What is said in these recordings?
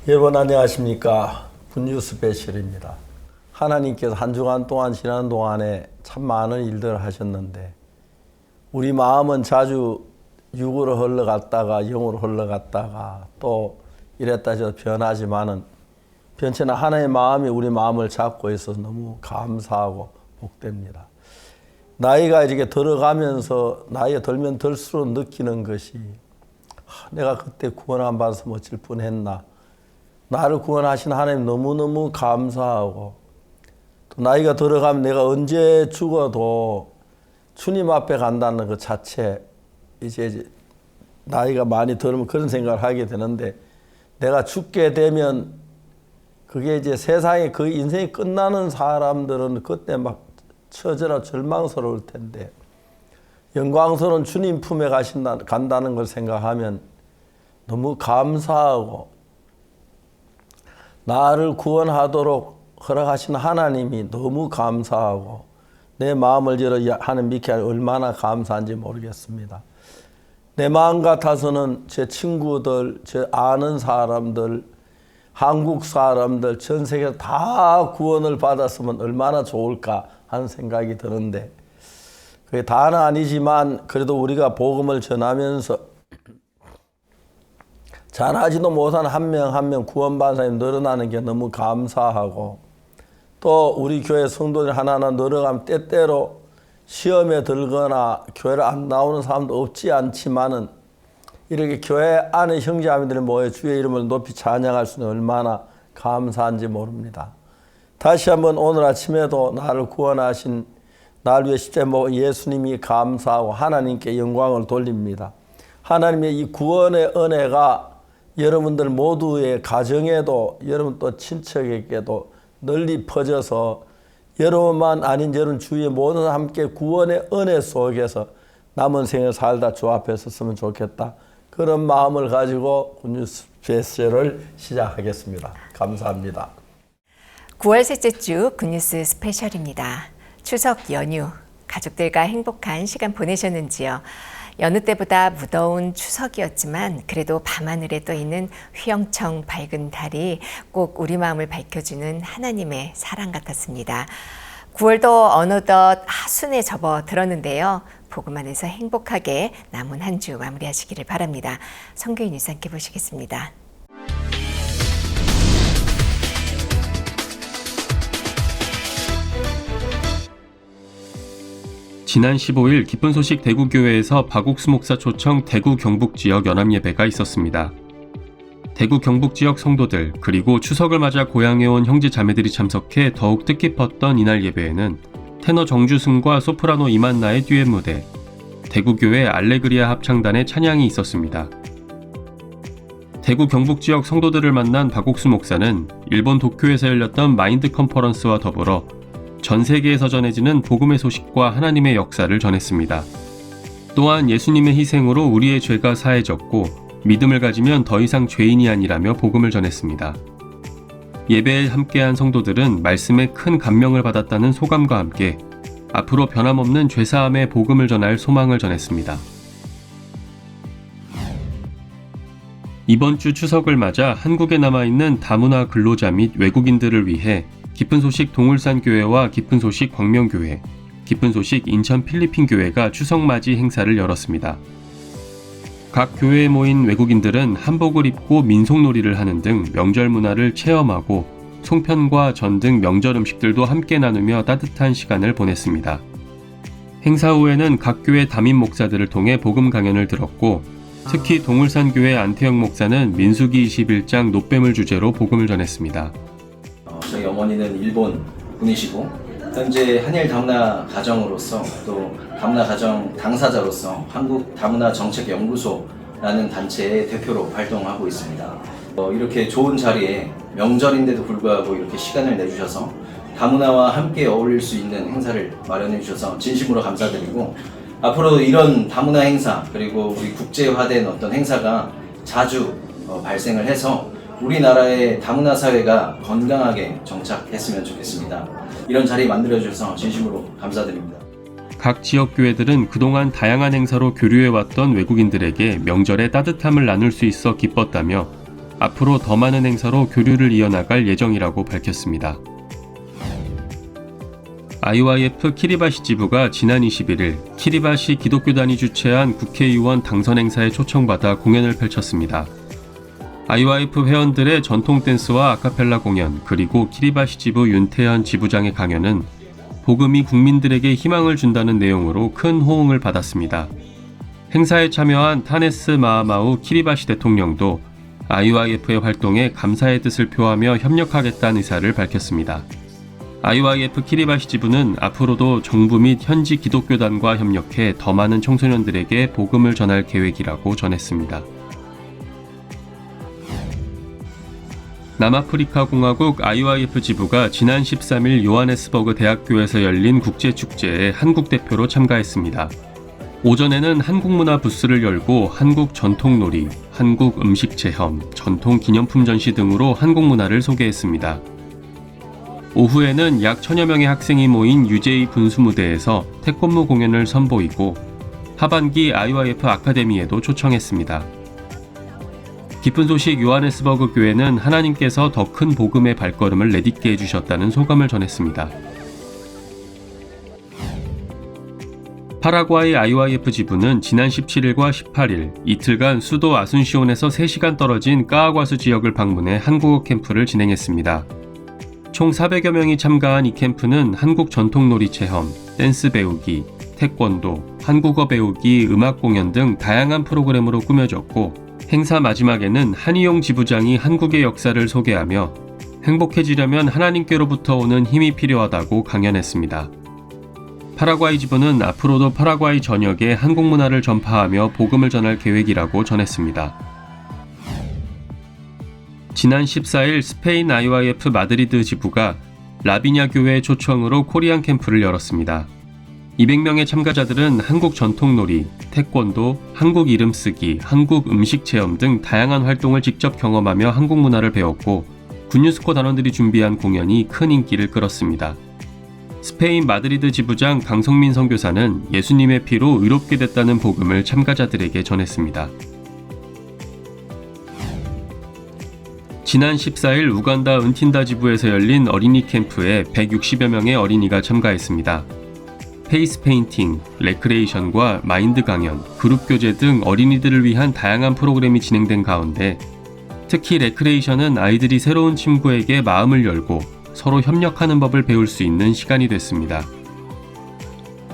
여러분 안녕하십니까. 굿뉴스 스페셜입니다. 하나님께서 한 주간 동안 지난 동안에 참 많은 일들을 하셨는데 우리 마음은 자주 육으로 흘러갔다가 영으로 흘러갔다가 또 이랬다 저랬다 변하지만은 변치나 하나님의 마음이 우리 마음을 잡고 있어서 너무 감사하고 복됩니다. 나이가 이렇게 들어가면서 나이가 들면 들수록 느끼는 것이 내가 그때 구원 안 받아서 어쩔 뻔했나. 나를 구원하신 하나님 너무너무 감사하고 또 나이가 들어가면 내가 언제 죽어도 주님 앞에 간다는 그 자체 이제 나이가 많이 들으면 그런 생각을 하게 되는데 내가 죽게 되면 그게 이제 세상에 그 인생이 끝나는 사람들은 그때 막 처절하고 절망스러울 텐데 영광스러운 주님 품에 간다는 걸 생각하면 너무 감사하고 나를 구원하도록 허락하신 하나님이 너무 감사하고 내 마음을 열어 하는 믿게 하니 얼마나 감사한지 모르겠습니다. 내 마음 같아서는 제 친구들, 제 아는 사람들, 한국 사람들, 전 세계 다 구원을 받았으면 얼마나 좋을까 하는 생각이 드는데 그게 다는 아니지만 그래도 우리가 복음을 전하면서 잘하지도 못한 한 명 한 명 구원받은 사람이 늘어나는 게 너무 감사하고 또 우리 교회 성도들 하나하나 늘어가면 때때로 시험에 들거나 교회를 안 나오는 사람도 없지 않지만은 이렇게 교회 안에 형제자매들이 모여 주의 이름을 높이 찬양할 수 있는 얼마나 감사한지 모릅니다. 다시 한번 오늘 아침에도 나를 구원하신 날 위해 십자가에 못 예수님이 감사하고 하나님께 영광을 돌립니다. 하나님의 이 구원의 은혜가 여러분들 모두의 가정에도 여러분 또 친척에게도 널리 퍼져서 여러분만 아닌 여러분 주위의 모든 함께 구원의 은혜 속에서 남은 생을 살다 주 앞에 섰으면 좋겠다. 그런 마음을 가지고 굿뉴스 스페셜을 시작하겠습니다. 감사합니다. 9월 셋째 주 굿뉴스 스페셜입니다. 추석 연휴 가족들과 행복한 시간 보내셨는지요? 여느 때보다 무더운 추석이었지만 그래도 밤하늘에 떠있는 휘영청 밝은 달이 꼭 우리 마음을 밝혀주는 하나님의 사랑 같았습니다. 9월도 어느덧 하순에 접어들었는데요. 복음 안에서 행복하게 남은 한 주 마무리하시기를 바랍니다. 성경인 뉴스 함께 보시겠습니다. 지난 15일 기쁜 소식 대구교회에서 박옥수 목사 초청 대구 경북 지역 연합예배가 있었습니다. 대구 경북 지역 성도들 그리고 추석을 맞아 고향에 온 형제 자매들이 참석해 더욱 뜻깊었던 이날 예배에는 테너 정주승과 소프라노 이만나의 듀엣 무대, 대구교회 알레그리아 합창단의 찬양이 있었습니다. 대구 경북 지역 성도들을 만난 박옥수 목사는 일본 도쿄에서 열렸던 마인드 컨퍼런스와 더불어 전 세계에서 전해지는 복음의 소식과 하나님의 역사를 전했습니다. 또한 예수님의 희생으로 우리의 죄가 사해졌고 믿음을 가지면 더 이상 죄인이 아니라며 복음을 전했습니다. 예배에 함께한 성도들은 말씀에 큰 감명을 받았다는 소감과 함께 앞으로 변함없는 죄사함의 복음을 전할 소망을 전했습니다. 이번 주 추석을 맞아 한국에 남아있는 다문화 근로자 및 외국인들을 위해 기쁜 소식 동울산교회와 기쁜 소식 광명교회, 기쁜 소식 인천 필리핀교회가 추석맞이 행사를 열었습니다. 각 교회에 모인 외국인들은 한복을 입고 민속놀이를 하는 등 명절 문화를 체험하고 송편과 전 등 명절 음식들도 함께 나누며 따뜻한 시간을 보냈습니다. 행사 후에는 각 교회 담임 목사들을 통해 복음 강연을 들었고 특히 동울산교회 안태영 목사는 민수기 21장 노뱀을 주제로 복음을 전했습니다. 저희 어머니는 일본 분이시고 현재 한일 다문화 가정으로서 또 다문화 가정 당사자로서 한국 다문화 정책 연구소라는 단체의 대표로 활동하고 있습니다. 이렇게 좋은 자리에 명절인데도 불구하고 이렇게 시간을 내주셔서 다문화와 함께 어울릴 수 있는 행사를 마련해 주셔서 진심으로 감사드리고 앞으로 이런 다문화 행사 그리고 우리 국제화된 어떤 행사가 자주 발생을 해서 우리나라의 다문화 사회가 건강하게 정착했으면 좋겠습니다. 이런 자리 만들어주셔서 진심으로 감사드립니다. 각 지역 교회들은 그동안 다양한 행사로 교류해왔던 외국인들에게 명절에 따뜻함을 나눌 수 있어 기뻤다며 앞으로 더 많은 행사로 교류를 이어나갈 예정이라고 밝혔습니다. IYF 키리바시 지부가 지난 21일 키리바시 기독교단이 주최한 국회의원 당선 행사에 초청받아 공연을 펼쳤습니다. IYF 회원들의 전통 댄스와 아카펠라 공연, 그리고 키리바시 지부 윤태현 지부장의 강연은 복음이 국민들에게 희망을 준다는 내용으로 큰 호응을 받았습니다. 행사에 참여한 타네스 마하마우 키리바시 대통령도 IYF의 활동에 감사의 뜻을 표하며 협력하겠다는 의사를 밝혔습니다. IYF 키리바시 지부는 앞으로도 정부 및 현지 기독교단과 협력해 더 많은 청소년들에게 복음을 전할 계획이라고 전했습니다. 남아프리카 공화국 IYF 지부가 지난 13일 요하네스버그 대학교에서 열린 국제축제에 한국 대표로 참가했습니다. 오전에는 한국문화 부스를 열고 한국 전통놀이, 한국 음식 체험, 전통 기념품 전시 등으로 한국 문화를 소개했습니다. 오후에는 약 1000여 명의 학생이 모인 UJ 분수무대에서 태권무 공연을 선보이고 하반기 IYF 아카데미에도 초청했습니다. 기쁜 소식 요하네스버그 교회는 하나님께서 더 큰 복음의 발걸음을 내딛게 해주셨다는 소감을 전했습니다. 파라과이 IYF 지부는 지난 17일과 18일 이틀간 수도 아순시온에서 3시간 떨어진 까아과수 지역을 방문해 한국어 캠프를 진행했습니다. 총 400여 명이 참가한 이 캠프는 한국 전통놀이 체험, 댄스 배우기, 태권도, 한국어 배우기, 음악 공연 등 다양한 프로그램으로 꾸며졌고 행사 마지막에는 한희용 지부장이 한국의 역사를 소개하며 행복해지려면 하나님께로부터 오는 힘이 필요하다고 강연했습니다. 파라과이 지부는 앞으로도 파라과이 전역에 한국 문화를 전파하며 복음을 전할 계획이라고 전했습니다. 지난 14일 스페인 IYF 마드리드 지부가 라비냐 교회 초청으로 코리안 캠프를 열었습니다. 200명의 참가자들은 한국 전통놀이, 태권도, 한국 이름 쓰기, 한국 음식 체험 등 다양한 활동을 직접 경험하며 한국 문화를 배웠고 굿뉴스코 단원들이 준비한 공연이 큰 인기를 끌었습니다. 스페인 마드리드 지부장 강성민 선교사는 예수님의 피로 의롭게 됐다는 복음을 참가자들에게 전했습니다. 지난 14일 우간다 은틴다 지부에서 열린 어린이 캠프에 160여 명의 어린이가 참가했습니다. 페이스 페인팅, 레크레이션과 마인드 강연, 그룹 교제 등 어린이들을 위한 다양한 프로그램이 진행된 가운데 특히 레크레이션은 아이들이 새로운 친구에게 마음을 열고 서로 협력하는 법을 배울 수 있는 시간이 됐습니다.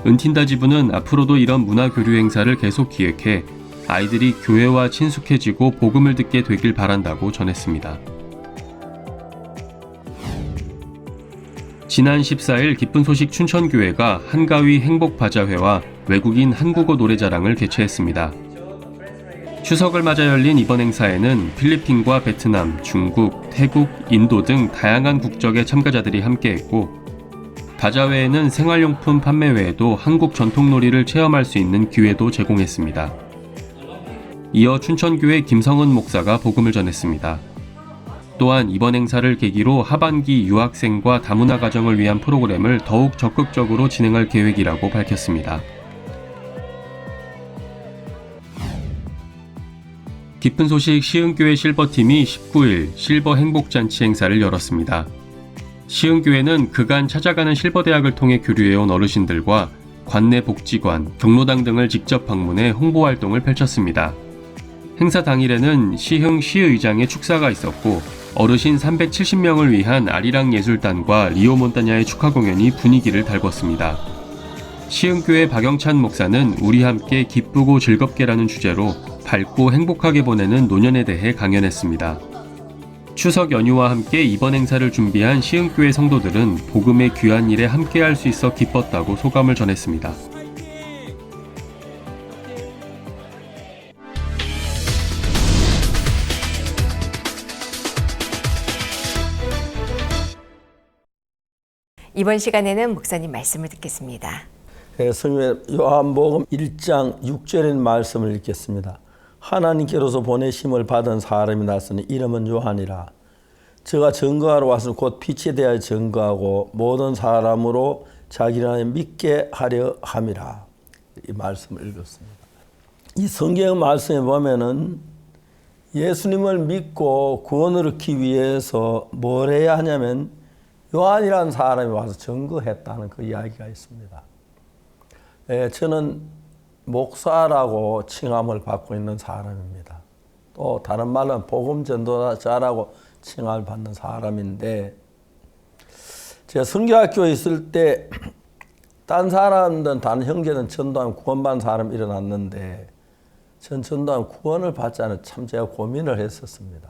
은틴다 지부는 앞으로도 이런 문화 교류 행사를 계속 기획해 아이들이 교회와 친숙해지고 복음을 듣게 되길 바란다고 전했습니다. 지난 14일 기쁜 소식 춘천교회가 한가위 행복바자회와 외국인 한국어 노래자랑을 개최했습니다. 추석을 맞아 열린 이번 행사에는 필리핀과 베트남, 중국, 태국, 인도 등 다양한 국적의 참가자들이 함께했고 바자회에는 생활용품 판매 외에도 한국 전통놀이를 체험할 수 있는 기회도 제공했습니다. 이어 춘천교회 김성은 목사가 복음을 전했습니다. 또한 이번 행사를 계기로 하반기 유학생과 다문화 가정을 위한 프로그램을 더욱 적극적으로 진행할 계획이라고 밝혔습니다. 기쁜 소식 시흥교회 실버팀이 19일 실버 행복잔치 행사를 열었습니다. 시흥교회는 그간 찾아가는 실버대학을 통해 교류해온 어르신들과 관내 복지관, 경로당 등을 직접 방문해 홍보활동을 펼쳤습니다. 행사 당일에는 시흥 시의장의 축사가 있었고 어르신 370명을 위한 아리랑 예술단과 리오 몬타냐의 축하 공연이 분위기를 달궜습니다. 시흥교회 박영찬 목사는 우리 함께 기쁘고 즐겁게라는 주제로 밝고 행복하게 보내는 노년에 대해 강연했습니다. 추석 연휴와 함께 이번 행사를 준비한 시흥교회 성도들은 복음의 귀한 일에 함께할 수 있어 기뻤다고 소감을 전했습니다. 이번 시간에는 목사님 말씀을 듣겠습니다. 성경의 요한복음 1장 6절의 말씀을 읽겠습니다. 하나님께로서 보내심을 받은 사람이 났으니 이름은 요한이라. 저가 증거하러 와서 곧 빛에 대하여 증거하고 모든 사람으로 자기를 믿게 하려 함이라. 이 말씀을 읽었습니다. 이 성경 말씀에 보면은 예수님을 믿고 구원을 얻기 위해서 뭘 해야 하냐면 요한이라는 사람이 와서 증거했다는 그 이야기가 있습니다. 저는 목사라고 칭함을 받고 있는 사람입니다. 또 다른 말로는 복음 전도자라고 칭함을 받는 사람인데, 제가 선교학교에 있을 때 딴 사람들은, 다른 형제는 전도하면 구원받는 사람이 일어났는데 전 전도하면 구원을 받지 않은 참 제가 고민을 했었습니다.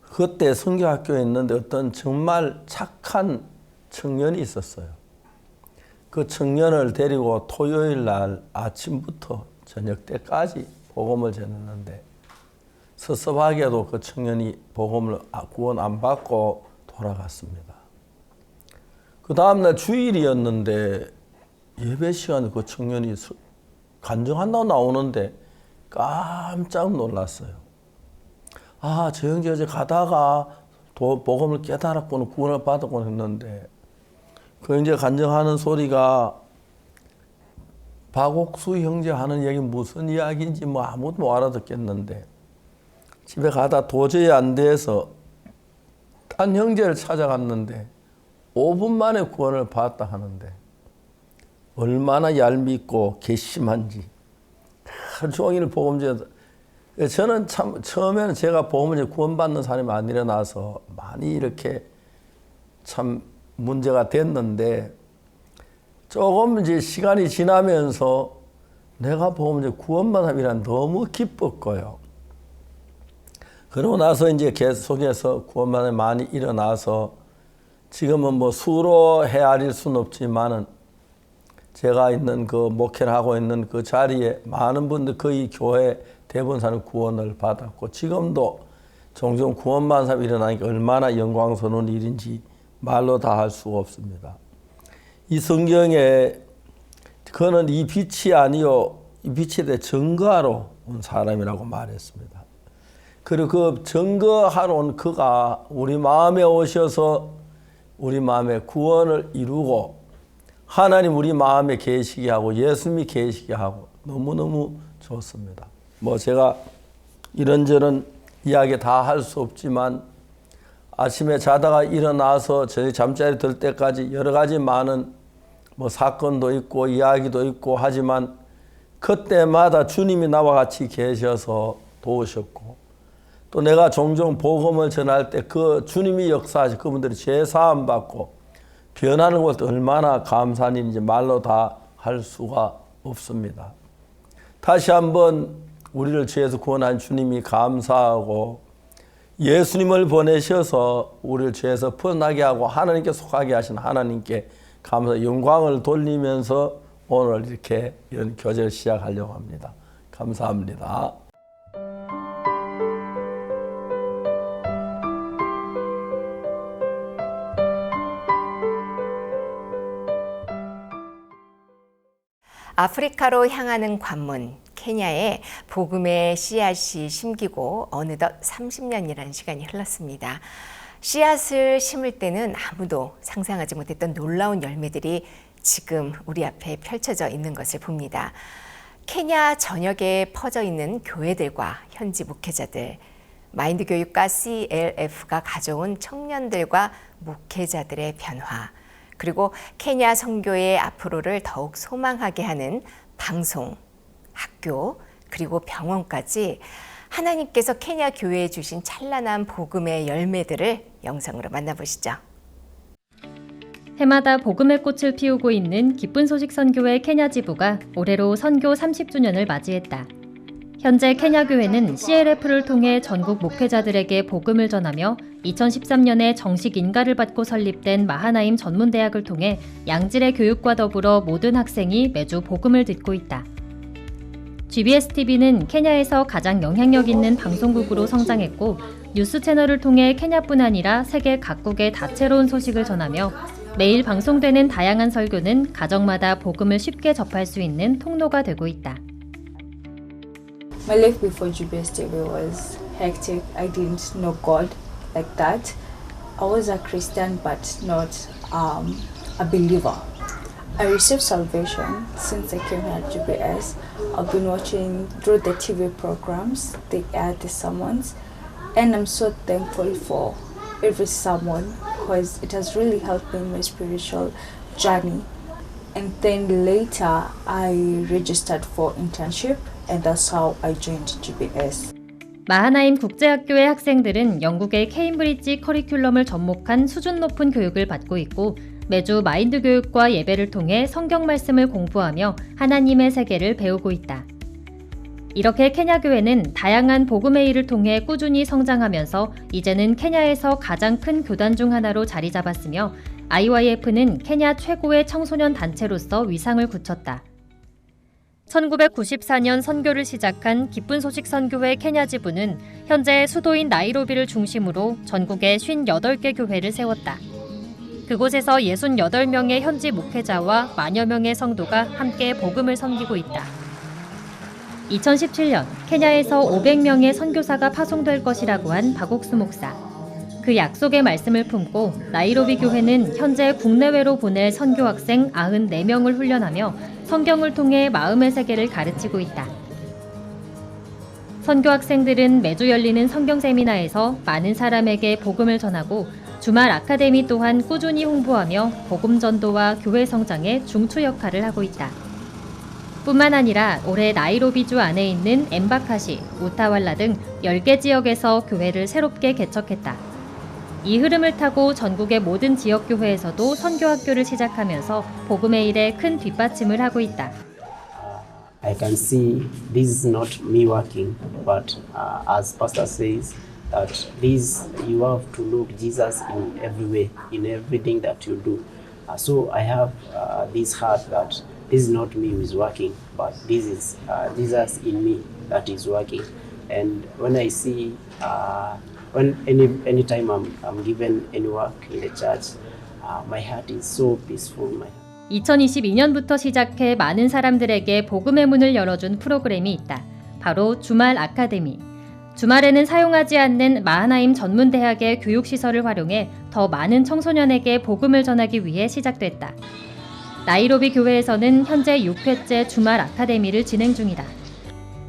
그때 선교학교에 있는데 어떤 정말 착한 청년이 있었어요. 그 청년을 데리고 토요일 날 아침부터 저녁 때까지 복음을 전했는데 섭섭하게도 그 청년이 복음을 구원 안 받고 돌아갔습니다. 그 다음날 주일이었는데 예배 시간에 그 청년이 간증한다고 나오는데 깜짝 놀랐어요. 아, 저 형제 어제 가다가 복음을 깨달았고는 구원을 받았고 했는데 그 형제 간증하는 소리가 박옥수 형제 하는 얘기 무슨 이야기인지 뭐 아무도 못 알아듣겠는데 집에 가다 도저히 안 돼서 딴 형제를 찾아갔는데 5분 만에 구원을 받았다 하는데 얼마나 얄밉고 괘씸한지 하루 종일 복음 전해서, 저는 참 처음에는 제가 복음을 구원받는 사람이 안 일어나서 많이 이렇게 참 문제가 됐는데 조금 이제 시간이 지나면서 내가 복음을 구원받는 사람이란 너무 기뻤고요. 그러고 나서 이제 계속해서 구원받는 많이 일어나서 지금은 뭐 수로 헤아릴 수는 없지만은 제가 있는 그 목회를 하고 있는 그 자리에 많은 분들 거의 교회 대부분 사람 구원을 받았고 지금도 종종 구원받은 사람이 일어나니까 얼마나 영광스러운 일인지 말로 다 할 수가 없습니다. 이 성경에 그는 이 빛이 아니요 이 빛에 대해 증거하러 온 사람이라고 말했습니다. 그리고 그 증거하러 온 그가 우리 마음에 오셔서 우리 마음에 구원을 이루고 하나님 우리 마음에 계시게 하고 예수님이 계시게 하고 너무너무 좋습니다. 뭐 제가 이런저런 이야기 다 할 수 없지만 아침에 자다가 일어나서 저희 잠자리 들 때까지 여러 가지 많은 뭐 사건도 있고 이야기도 있고 하지만 그때마다 주님이 나와 같이 계셔서 도우셨고 또 내가 종종 복음을 전할 때 그 주님이 역사하시 그분들이 죄 사함 받고 변하는 것도 얼마나 감사한 일인지 말로 다 할 수가 없습니다. 다시 한번 우리를 죄에서 구원한 주님이 감사하고 예수님을 보내셔서 우리를 죄에서 풀어나게 하고 하나님께 속하게 하신 하나님께 감사 영광을 돌리면서 오늘 이렇게 이런 교제를 시작하려고 합니다. 감사합니다. 아프리카로 향하는 관문, 케냐에 복음의 씨앗이 심기고 어느덧 30년이라는 시간이 흘렀습니다. 씨앗을 심을 때는 아무도 상상하지 못했던 놀라운 열매들이 지금 우리 앞에 펼쳐져 있는 것을 봅니다. 케냐 전역에 퍼져 있는 교회들과 현지 목회자들, 마인드 교육과 CLF가 가져온 청년들과 목회자들의 변화, 그리고 케냐 선교의 앞으로를 더욱 소망하게 하는 방송, 학교, 그리고 병원까지 하나님께서 케냐 교회에 주신 찬란한 복음의 열매들을 영상으로 만나보시죠. 해마다 복음의 꽃을 피우고 있는 기쁜 소식 선교회 케냐 지부가 올해로 선교 30주년을 맞이했다. 현재 케냐 교회는 CLF를 통해 전국 목회자들에게 복음을 전하며 2013년에 정식 인가를 받고 설립된 마하나임 전문대학을 통해 양질의 교육과 더불어 모든 학생이 매주 복음을 듣고 있다. GBS-TV는 케냐에서 가장 영향력 있는 방송국으로 성장했고 뉴스 채널을 통해 케냐뿐 아니라 세계 각국의 다채로운 소식을 전하며 매일 방송되는 다양한 설교는 가정마다 복음을 쉽게 접할 수 있는 통로가 되고 있다. My life before GBS-TV was hectic. I didn't know God like that. I was a Christian but not a believer. I received salvation since I came here at GBS. I've been watching through the TV programs, the sermons, and I'm so thankful for every sermon because it has really helped me in my spiritual journey. And then later, I registered for internship, and that's how I joined GBS. 마하나임 국제학교의 학생들은 영국의 케임브리지 커리큘럼을 접목한 수준 높은 교육을 받고 있고 매주 마인드 교육과 예배를 통해 성경 말씀을 공부하며 하나님의 세계를 배우고 있다. 이렇게 케냐 교회는 다양한 복음의 일을 통해 꾸준히 성장하면서 이제는 케냐에서 가장 큰 교단 중 하나로 자리 잡았으며 IYF는 케냐 최고의 청소년 단체로서 위상을 굳혔다. 1994년 선교를 시작한 기쁜 소식 선교회 케냐 지부는 현재 수도인 나이로비를 중심으로 전국에 58개 교회를 세웠다. 그곳에서 68명의 현지 목회자와 만여 명의 성도가 함께 복음을 섬기고 있다. 2017년 케냐에서 500명의 선교사가 파송될 것이라고 한 박옥수 목사. 그 약속의 말씀을 품고 나이로비 교회는 현재 국내외로 보낼 선교 학생 94명을 훈련하며 성경을 통해 마음의 세계를 가르치고 있다. 선교 학생들은 매주 열리는 성경 세미나에서 많은 사람에게 복음을 전하고 주말 아카데미 또한 꾸준히 홍보하며 복음 전도와 교회 성장에 중추 역할을 하고 있다. 뿐만 아니라 올해 나이로비주 안에 있는 엠바카시, 우타왈라 등 10개 지역에서 교회를 새롭게 개척했다. 이 흐름을 타고 전국의 모든 지역교회에서도 선교학교를 시작하면서 복음의 일에 큰 뒷받침을 하고 있다. I can see this is not me working, but as Pastor says, that this you have to look Jesus in every way, in everything that you do. So I have this heart that this is not me who is working, but this is Jesus in me that is working. And when I see, anytime I'm given any work in the church, my heart is so peaceful. 2022년부터 시작해 많은 사람들에게 복음의 문을 열어준 프로그램이 있다. 바로 주말 아카데미. 주말에는 사용하지 않는 마하나임 전문대학의 교육시설을 활용해 더 많은 청소년에게 복음을 전하기 위해 시작됐다. 나이로비 교회에서는 현재 6회째 주말 아카데미를 진행 중이다.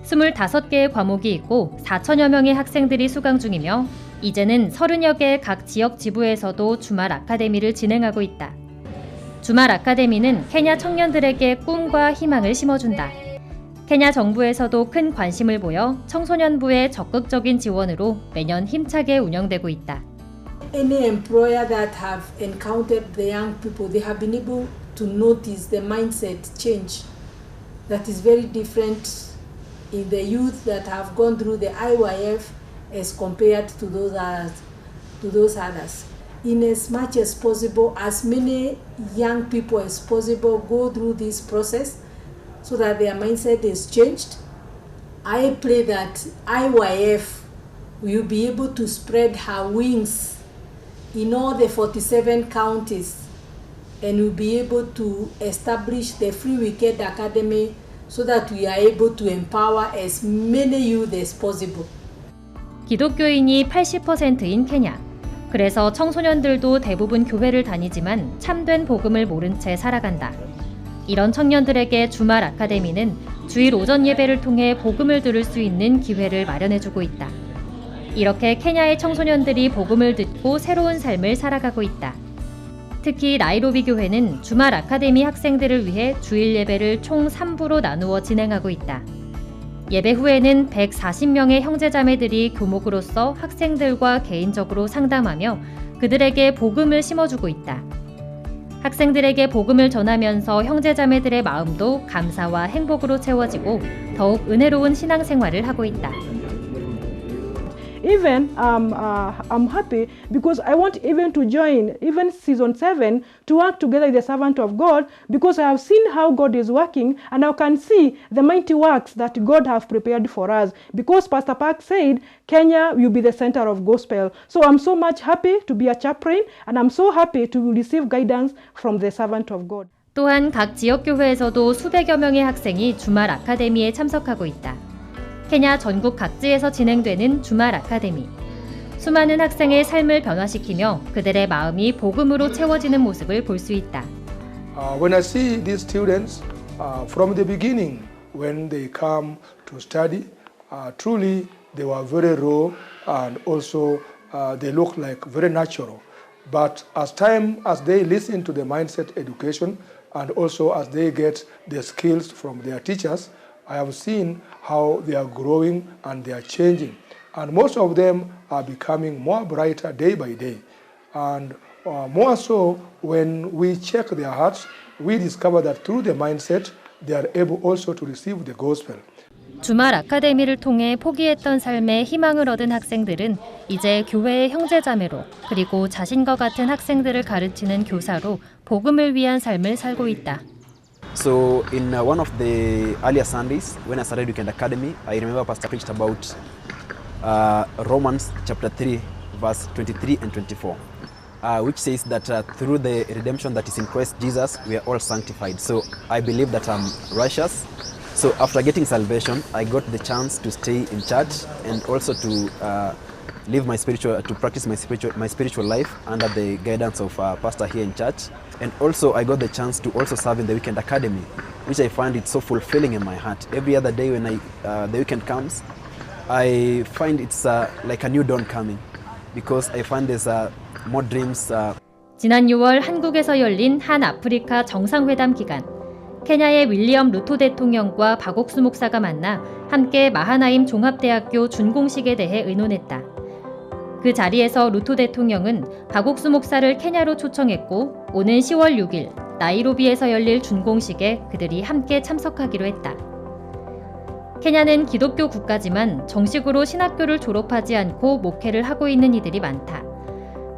25개의 과목이 있고 4천여 명의 학생들이 수강 중이며 이제는 30여 개의 각 지역 지부에서도 주말 아카데미를 진행하고 있다. 주말 아카데미는 케냐 청년들에게 꿈과 희망을 심어준다. 케냐 정부에서도 큰 관심을 보여 청소년부의 적극적인 지원으로 매년 힘차게 운영되고 있다. Any employer that have encountered the young people, they have been able to notice the mindset change that is very different in the youth that have gone through the IYF as compared to those others. In as much as possible, as many young people as possible go through this process so that their mindset is changed. I pray that IYF will be able to spread her wings in all the 47 counties and will be able to establish the Free Wicked Academy so that we are able to empower as many youth as possible. 기독교인이 80%인 케냐. 그래서 청소년들도 대부분 교회를 다니지만 참된 복음을 모른 채 살아간다. 이런 청년들에게 주말 아카데미는 주일 오전 예배를 통해 복음을 들을 수 있는 기회를 마련해주고 있다. 이렇게 케냐의 청소년들이 복음을 듣고 새로운 삶을 살아가고 있다. 특히 나이로비 교회는 주말 아카데미 학생들을 위해 주일 예배를 총 3부로 나누어 진행하고 있다. 예배 후에는 140명의 형제자매들이 교목으로서 학생들과 개인적으로 상담하며 그들에게 복음을 심어주고 있다. 학생들에게 복음을 전하면서 형제자매들의 마음도 감사와 행복으로 채워지고 더욱 은혜로운 신앙생활을 하고 있다. Even I'm happy because I want even to join even season 7 to work together with the servant of God because I have seen how God is working and I can see the mighty works that God have prepared for us because Pastor Park said Kenya will be the center of gospel. So I'm so much happy to be a chaplain and I'm so happy to receive guidance from the servant of God. 또한 각 지역교회에서도 수백여 명의 학생이 주말 아카데미에 참석하고 있다. 케냐 전국 각지에서 진행되는 주말 아카데미. 수많은 학생의 삶을 변화시키며 그들의 마음이 복음으로 채워지는 모습을 볼 수 있다. When I see these students from the beginning, when they come to study, truly they were very raw and also they look like very natural. But as they listen to the mindset education and also as they get the skills from their teachers, I have seen how they are growing and they are changing. And most of them are becoming more brighter day by day. And more so, when we check their hearts, we discover that through the mindset, they are able also to receive the gospel. 주말 아카데미를 통해 포기했던 삶에 희망을 얻은 학생들은 이제 교회의 형제자매로 그리고 자신과 같은 학생들을 가르치는 교사로 복음을 위한 삶을 살고 있다. So in one of the earlier Sundays, when I started Weekend Academy, I remember Pastor preached about Romans chapter 3, verse 23 and 24, which says that through the redemption that is in Christ Jesus, we are all sanctified. So I believe that I'm righteous. So after getting salvation, I got the chance to stay in church and also to practice my spiritual life under the guidance of pastor here in church. And also I got the chance to also serve in the Weekend Academy, which I find it so fulfilling in my heart. Every other day when the weekend comes, I find it's like a new dawn coming because I find there's more dreams. 지난 6월 한국에서 열린 한 아프리카 정상회담 기간, 케냐의 윌리엄 루토 대통령과 박옥수 목사가 만나 함께 마하나임 종합대학교 준공식에 대해 의논했다. 그 자리에서 루토 대통령은 박옥수 목사를 케냐로 초청했고 오는 10월 6일 나이로비에서 열릴 준공식에 그들이 함께 참석하기로 했다. 케냐는 기독교 국가지만 정식으로 신학교를 졸업하지 않고 목회를 하고 있는 이들이 많다.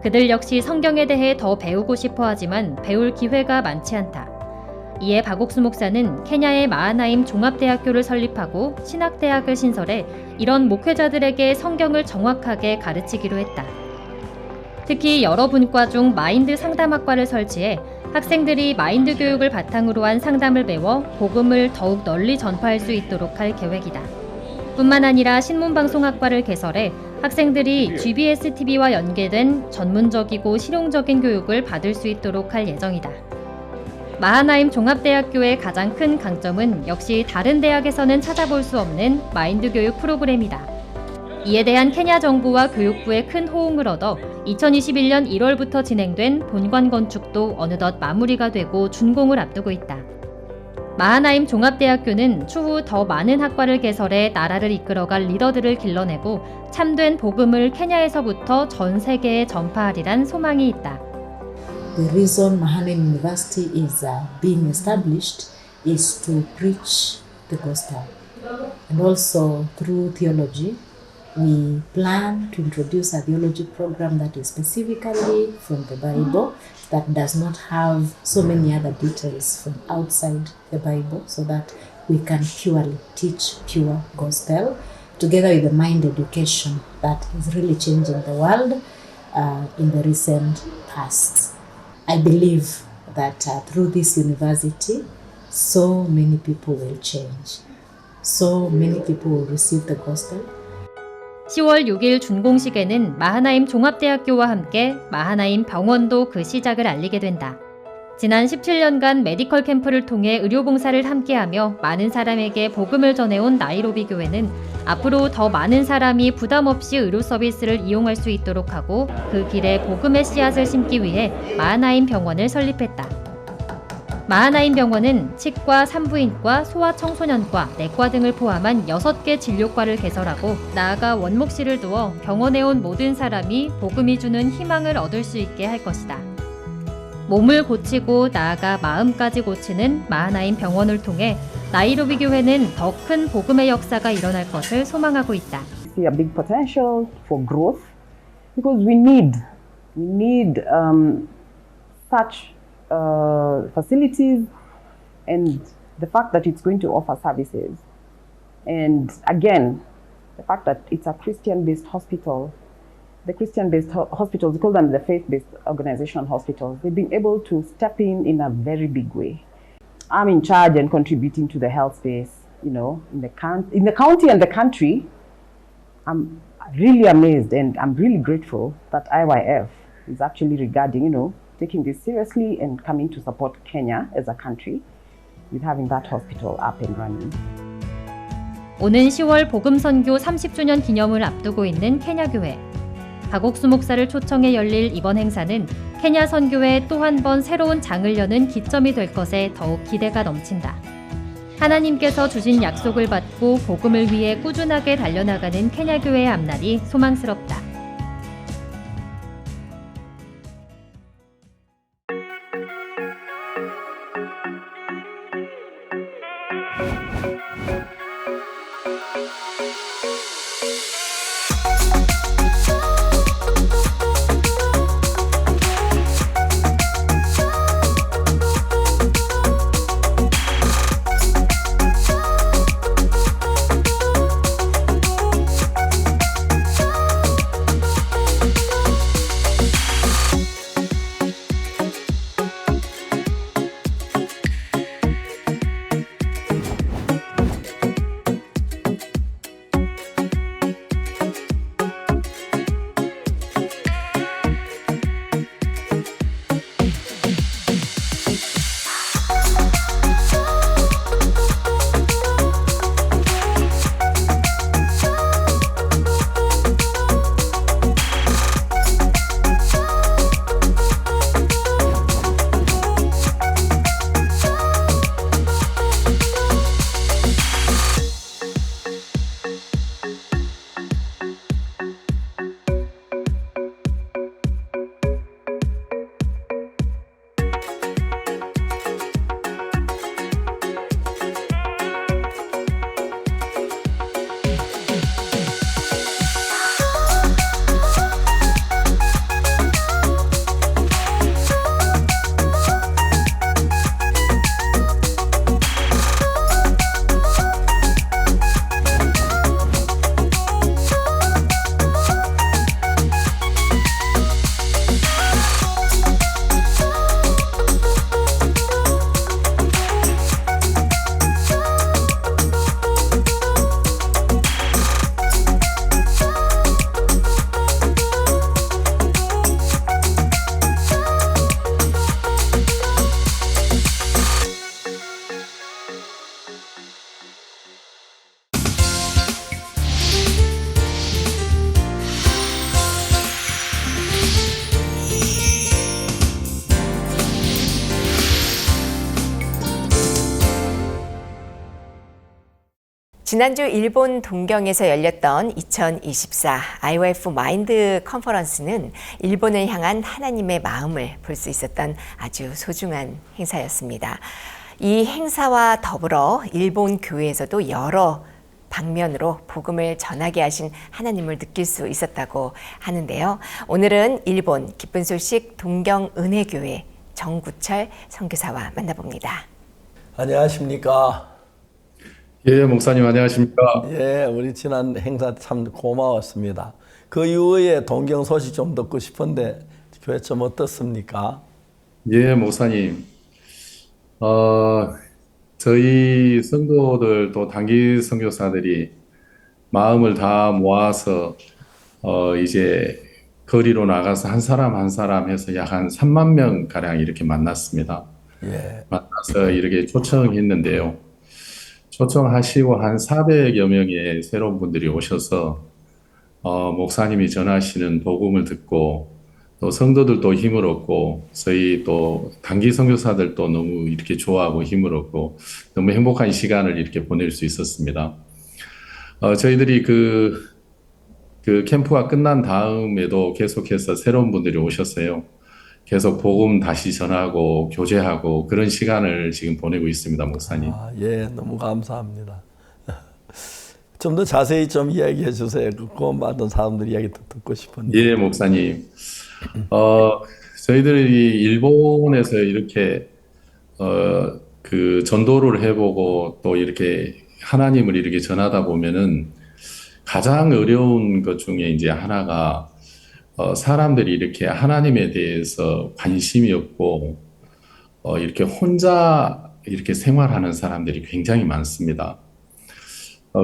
그들 역시 성경에 대해 더 배우고 싶어 하지만 배울 기회가 많지 않다. 이에 박옥수 목사는 케냐의 마하나임 종합대학교를 설립하고 신학대학을 신설해 이런 목회자들에게 성경을 정확하게 가르치기로 했다. 특히 여러 분과 중 마인드 상담학과를 설치해 학생들이 마인드 교육을 바탕으로 한 상담을 배워 복음을 더욱 널리 전파할 수 있도록 할 계획이다. 뿐만 아니라 신문방송학과를 개설해 학생들이 GBS-TV와 연계된 전문적이고 실용적인 교육을 받을 수 있도록 할 예정이다. 마하나임 종합대학교의 가장 큰 강점은 역시 다른 대학에서는 찾아볼 수 없는 마인드 교육 프로그램이다. 이에 대한 케냐 정부와 교육부의 큰 호응을 얻어 2021년 1월부터 진행된 본관 건축도 어느덧 마무리가 되고 준공을 앞두고 있다. 마하나임 종합대학교는 추후 더 많은 학과를 개설해 나라를 이끌어갈 리더들을 길러내고 참된 복음을 케냐에서부터 전 세계에 전파하리란 소망이 있다. The reason Mahanaim University is being established is to preach the gospel. And also through theology, we plan to introduce a theology program that is specifically from the Bible, that does not have so many other details from outside the Bible, so that we can purely teach pure gospel, together with the mind education that is really changing the world in the recent past. I believe that through this university, so many people will change. So many people will receive the gospel. 10월 6일 준공식에는 마하나임 종합대학교와 함께 마하나임 병원도 그 시작을 알리게 된다. 지난 17년간 메디컬 캠프를 통해 의료봉사를 함께하며 많은 사람에게 복음을 전해온 나이로비 교회는 앞으로 더 많은 사람이 부담 없이 의료 서비스를 이용할 수 있도록 하고 그 길에 복음의 씨앗을 심기 위해 마하나임 병원을 설립했다. 마하나임 병원은 치과, 산부인과, 소아청소년과, 내과 등을 포함한 6개 진료과를 개설하고 나아가 원목실을 두어 병원에 온 모든 사람이 복음이 주는 희망을 얻을 수 있게 할 것이다. 몸을 고치고 나아가 마음까지 고치는 마하나임 병원을 통해 나이로비 교회는 더 큰 복음의 역사가 일어날 것을 소망하고 있다. See a big potential for growth because we need such facilities and the fact that it's going to offer services, and again the fact that it's a Christian-based hospital. The Christian-based hospitals, we call them the faith-based organization hospitals, they've been able to step in a very big way. I'm in charge and contributing to the health space, in the county and the country. I'm really amazed and I'm really grateful that IYF is actually regarding, taking this seriously and coming to support Kenya as a country with having that hospital up and running. 오는 10월 복음 선교 30주년 기념을 앞두고 있는 케냐 교회. 박옥수 목사를 초청해 열릴 이번 행사는 케냐 선교의 또 한 번 새로운 장을 여는 기점이 될 것에 더욱 기대가 넘친다. 하나님께서 주신 약속을 받고 복음을 위해 꾸준하게 달려나가는 케냐 교회의 앞날이 소망스럽다. 지난주 일본 동경에서 열렸던 2024 IOF 마인드 컨퍼런스는 일본을 향한 하나님의 마음을 볼 수 있었던 아주 소중한 행사였습니다. 이 행사와 더불어 일본 교회에서도 여러 방면으로 복음을 전하게 하신 하나님을 느낄 수 있었다고 하는데요. 오늘은 일본 기쁜 소식 동경은혜교회 정구철 선교사와 만나봅니다. 안녕하십니까? 예, 목사님 안녕하십니까? 예, 우리 지난 행사 참 고마웠습니다. 그 이후에 동경 소식 좀 듣고 싶은데 교회 좀 어떻습니까? 예, 목사님. 저희 성도들 또 단기 선교사들이 마음을 다 모아서 이제 거리로 나가서 한 사람 한 사람 해서 약 한 3만 명 가량 이렇게 만났습니다. 예. 만나서 이렇게 초청했는데요. 초청하시고 한 400여 명의 새로운 분들이 오셔서 목사님이 전하시는 복음을 듣고 또 성도들도 힘을 얻고 저희 또 단기 선교사들도 너무 이렇게 좋아하고 힘을 얻고 너무 행복한 시간을 이렇게 보낼 수 있었습니다. 저희들이 그 캠프가 끝난 다음에도 계속해서 새로운 분들이 오셨어요. 계속 복음 다시 전하고 교제하고 그런 시간을 지금 보내고 있습니다, 목사님. 예, 너무 감사합니다. 좀 더 자세히 좀 이야기해 주세요. 그 구원받은 사람들 이야기 듣고 싶은데. 예, 목사님. 저희들이 일본에서 이렇게 그 전도를 해보고 또 이렇게 하나님을 이렇게 전하다 보면은 가장 어려운 것 중에 이제 하나가 사람들이 이렇게 하나님에 대해서 관심이 없고 이렇게 혼자 이렇게 생활하는 사람들이 굉장히 많습니다.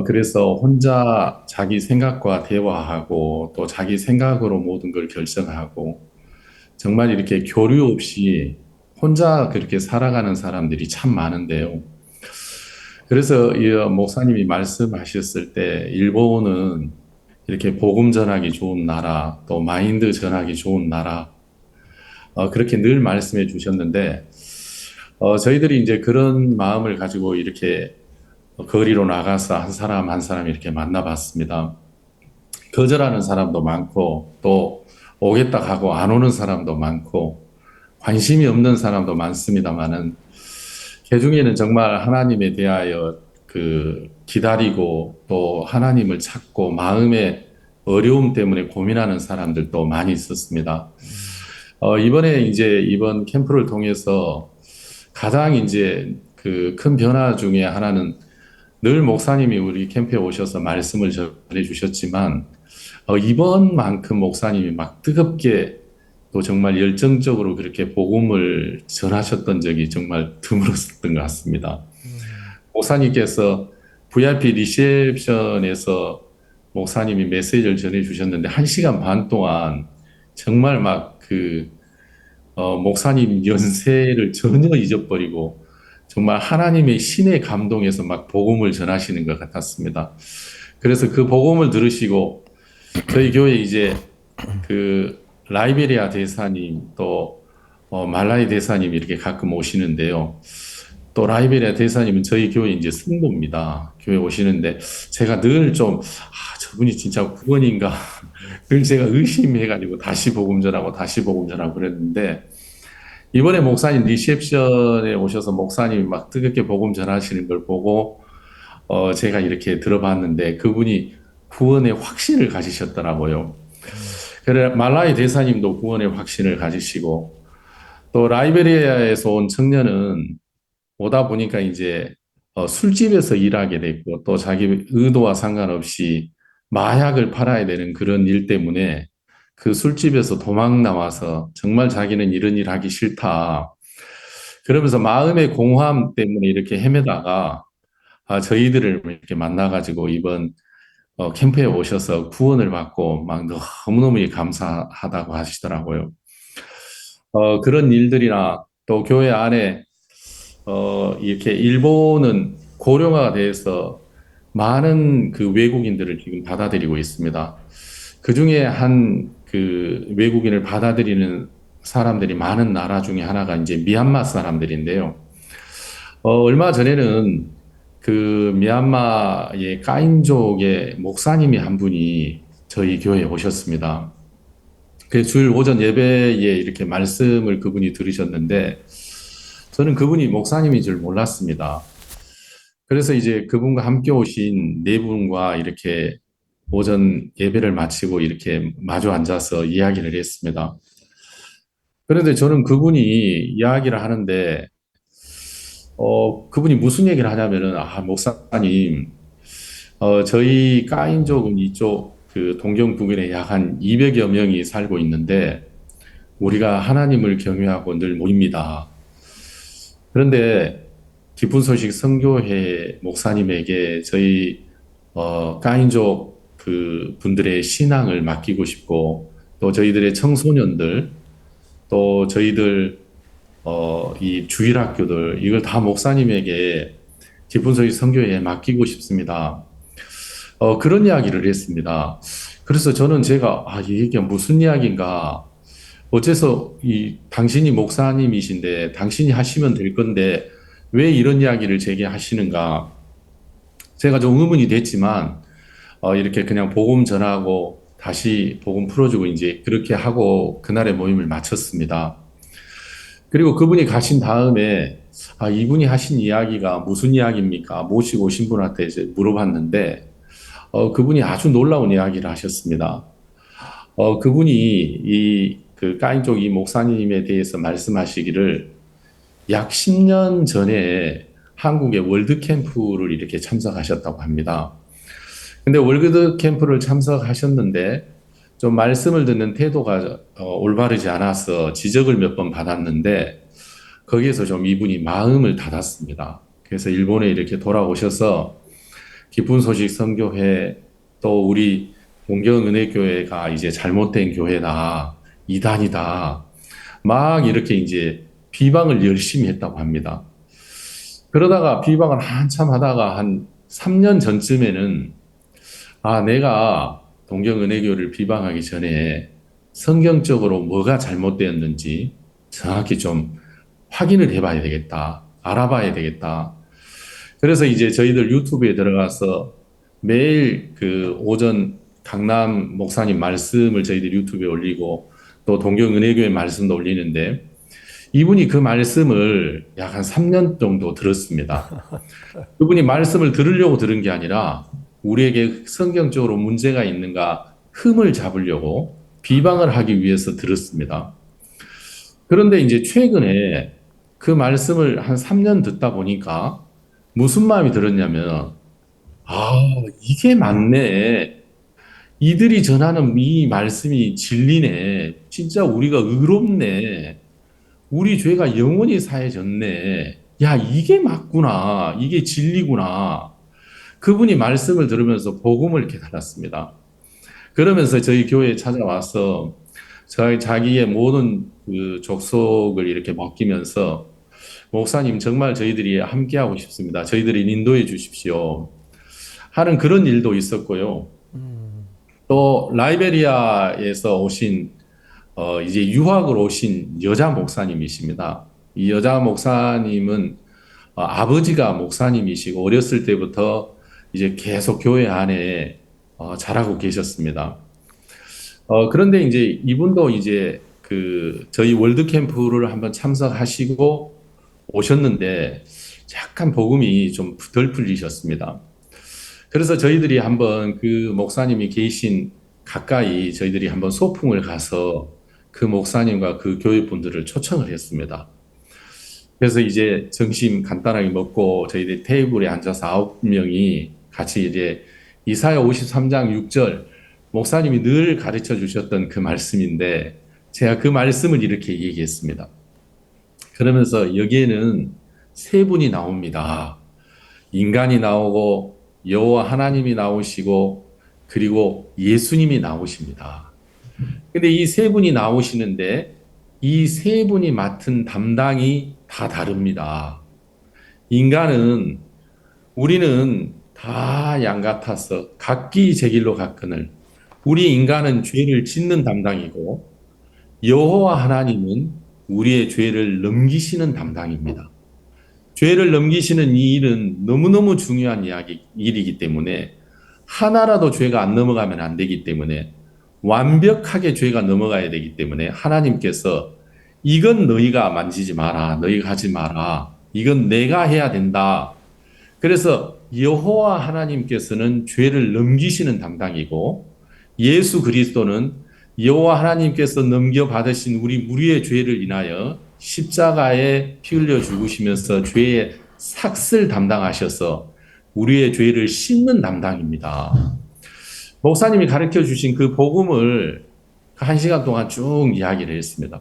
그래서 혼자 자기 생각과 대화하고 또 자기 생각으로 모든 걸 결정하고 정말 이렇게 교류 없이 혼자 그렇게 살아가는 사람들이 참 많은데요. 그래서 이 목사님이 말씀하셨을 때 일본은 이렇게 복음 전하기 좋은 나라, 또 마인드 전하기 좋은 나라, 그렇게 늘 말씀해 주셨는데, 저희들이 이제 그런 마음을 가지고 이렇게 거리로 나가서 한 사람 한 사람 이렇게 만나봤습니다. 거절하는 사람도 많고, 또 오겠다 하고 안 오는 사람도 많고, 관심이 없는 사람도 많습니다만은, 그 중에는 정말 하나님에 대하여 기다리고 또 하나님을 찾고 마음의 어려움 때문에 고민하는 사람들도 많이 있었습니다. 이번에 이제 이번 캠프를 통해서 가장 이제 큰 변화 중에 하나는 늘 목사님이 우리 캠프에 오셔서 말씀을 전해 주셨지만, 이번만큼 목사님이 막 뜨겁게 또 정말 열정적으로 그렇게 복음을 전하셨던 적이 정말 드물었던 것 같습니다. 목사님께서 VIP 리셉션에서 목사님이 메시지를 전해 주셨는데 1시간 반 동안 정말 막 목사님 연세를 전혀 잊어버리고 정말 하나님의 신의 감동에서 막 복음을 전하시는 것 같았습니다. 그래서 그 복음을 들으시고 저희 교회 이제 라이베리아 대사님 또 말라이 대사님 이렇게 가끔 오시는데요. 또 라이베리아 대사님은 저희 교회 이제 성도입니다. 교회 오시는데 제가 늘 좀 저분이 진짜 구원인가 늘 제가 의심해가지고 다시 복음 전하고 그랬는데 이번에 목사님 리셉션에 오셔서 목사님이 막 뜨겁게 복음 전하시는 걸 보고 제가 이렇게 들어봤는데 그분이 구원의 확신을 가지셨더라고요. 그래 말라이 대사님도 구원의 확신을 가지시고 또 라이베리아에서 온 청년은 오다 보니까 이제 술집에서 일하게 됐고 또 자기 의도와 상관없이 마약을 팔아야 되는 그런 일 때문에 그 술집에서 도망 나와서 정말 자기는 이런 일 하기 싫다. 그러면서 마음의 공허함 때문에 이렇게 헤매다가 저희들을 이렇게 만나가지고 이번 캠프에 오셔서 구원을 받고 막 너무너무 감사하다고 하시더라고요. 그런 일들이나 또 교회 안에 이렇게 일본은 고령화가 돼서 많은 외국인들을 지금 받아들이고 있습니다. 그 중에 한 외국인을 받아들이는 사람들이 많은 나라 중에 하나가 이제 미얀마 사람들인데요. 얼마 전에는 미얀마의 까인족의 목사님이 한 분이 저희 교회에 오셨습니다. 주일 오전 예배에 이렇게 말씀을 그분이 들으셨는데 저는 그분이 목사님인 줄 몰랐습니다. 그래서 이제 그분과 함께 오신 네 분과 이렇게 오전 예배를 마치고 이렇게 마주 앉아서 이야기를 했습니다. 그런데 저는 그분이 이야기를 하는데 그분이 무슨 얘기를 하냐면은 목사님 저희 까인족은 이쪽 동경 부근에 약 한 200여 명이 살고 있는데 우리가 하나님을 경외하고 늘 모입니다. 그런데 기쁜 소식 선교회 목사님에게 저희 까인족 분들의 신앙을 맡기고 싶고 또 저희들의 청소년들 또 저희들 이 주일학교들 이걸 다 목사님에게 기쁜 소식 선교회에 맡기고 싶습니다. 그런 이야기를 했습니다. 그래서 저는 제가 이 얘기가 무슨 이야기인가 어째서 당신이 목사님이신데 당신이 하시면 될 건데 왜 이런 이야기를 제게 하시는가 제가 좀 의문이 됐지만 이렇게 그냥 복음 전하고 다시 복음 풀어주고 이제 그렇게 하고 그날의 모임을 마쳤습니다. 그리고 그분이 가신 다음에 이분이 하신 이야기가 무슨 이야기입니까? 모시고 오신 분한테 이제 물어봤는데 그분이 아주 놀라운 이야기를 하셨습니다. 그분이 까인족 이 목사님에 대해서 말씀하시기를 약 10년 전에 한국의 월드캠프를 이렇게 참석하셨다고 합니다. 근데 월드캠프를 참석하셨는데 좀 말씀을 듣는 태도가 올바르지 않아서 지적을 몇 번 받았는데 거기에서 좀 이분이 마음을 닫았습니다. 그래서 일본에 이렇게 돌아오셔서 기쁜 소식 선교회 또 우리 동경은혜교회가 이제 잘못된 교회다, 이단이다. 막 이렇게 이제 비방을 열심히 했다고 합니다. 그러다가 비방을 한참 하다가 한 3년 전쯤에는 내가 동경은혜교를 비방하기 전에 성경적으로 뭐가 잘못되었는지 정확히 좀 확인을 해봐야 되겠다. 알아봐야 되겠다. 그래서 이제 저희들 유튜브에 들어가서 매일 그 오전 강남 목사님 말씀을 저희들 유튜브에 올리고 또 동경은혜교회 말씀도 올리는데 이분이 그 말씀을 약 한 3년 정도 들었습니다. 그분이 말씀을 들으려고 들은 게 아니라 우리에게 성경적으로 문제가 있는가 흠을 잡으려고 비방을 하기 위해서 들었습니다. 그런데 이제 최근에 그 말씀을 한 3년 듣다 보니까 무슨 마음이 들었냐면 이게 맞네. 이들이 전하는 이 말씀이 진리네. 진짜 우리가 의롭네. 우리 죄가 영원히 사해졌네. 야, 이게 맞구나. 이게 진리구나. 그분이 말씀을 들으면서 복음을 깨달았습니다. 그러면서 저희 교회에 찾아와서 자기의 모든 그 족속을 이렇게 맡기면서 목사님 정말 저희들이 함께하고 싶습니다. 저희들이 인도해 주십시오. 하는 그런 일도 있었고요. 또 라이베리아에서 오신 이제 유학을 오신 여자 목사님이십니다. 이 여자 목사님은 아버지가 목사님이시고 어렸을 때부터 이제 계속 교회 안에 자라고 계셨습니다. 그런데 이제 이분도 이제 그 저희 월드 캠프를 한번 참석하시고 오셨는데 약간 복음이 좀 덜 풀리셨습니다. 그래서 저희들이 한번 그 목사님이 계신 가까이 저희들이 한번 소풍을 가서 그 목사님과 그 교회 분들을 초청을 했습니다. 그래서 이제 점심 간단하게 먹고 저희들 테이블에 앉아서 9명이 같이 이제 이사야 53장 6절 목사님이 늘 가르쳐 주셨던 그 말씀인데 제가 그 말씀을 이렇게 얘기했습니다. 그러면서 여기에는 세 분이 나옵니다. 인간이 나오고 여호와 하나님이 나오시고 그리고 예수님이 나오십니다. 근데 이 세 분이 나오시는데 이 세 분이 맡은 담당이 다 다릅니다. 인간은 우리는 다 양 같아서 각기 제 길로 갔거늘 우리 인간은 죄를 짓는 담당이고 여호와 하나님은 우리의 죄를 넘기시는 담당입니다. 죄를 넘기시는 이 일은 너무너무 중요한 일이기 때문에 하나라도 죄가 안 넘어가면 안 되기 때문에 완벽하게 죄가 넘어가야 되기 때문에 하나님께서 이건 너희가 만지지 마라. 너희가 하지 마라. 이건 내가 해야 된다. 그래서 여호와 하나님께서는 죄를 넘기시는 담당이고 예수 그리스도는 여호와 하나님께서 넘겨받으신 우리 무리의 죄를 인하여 십자가에 피 흘려 죽으시면서 죄의 삭슬 담당하셔서 우리의 죄를 씻는 담당입니다. 목사님이 가르쳐 주신 그 복음을 1시간 동안 쭉 이야기를 했습니다.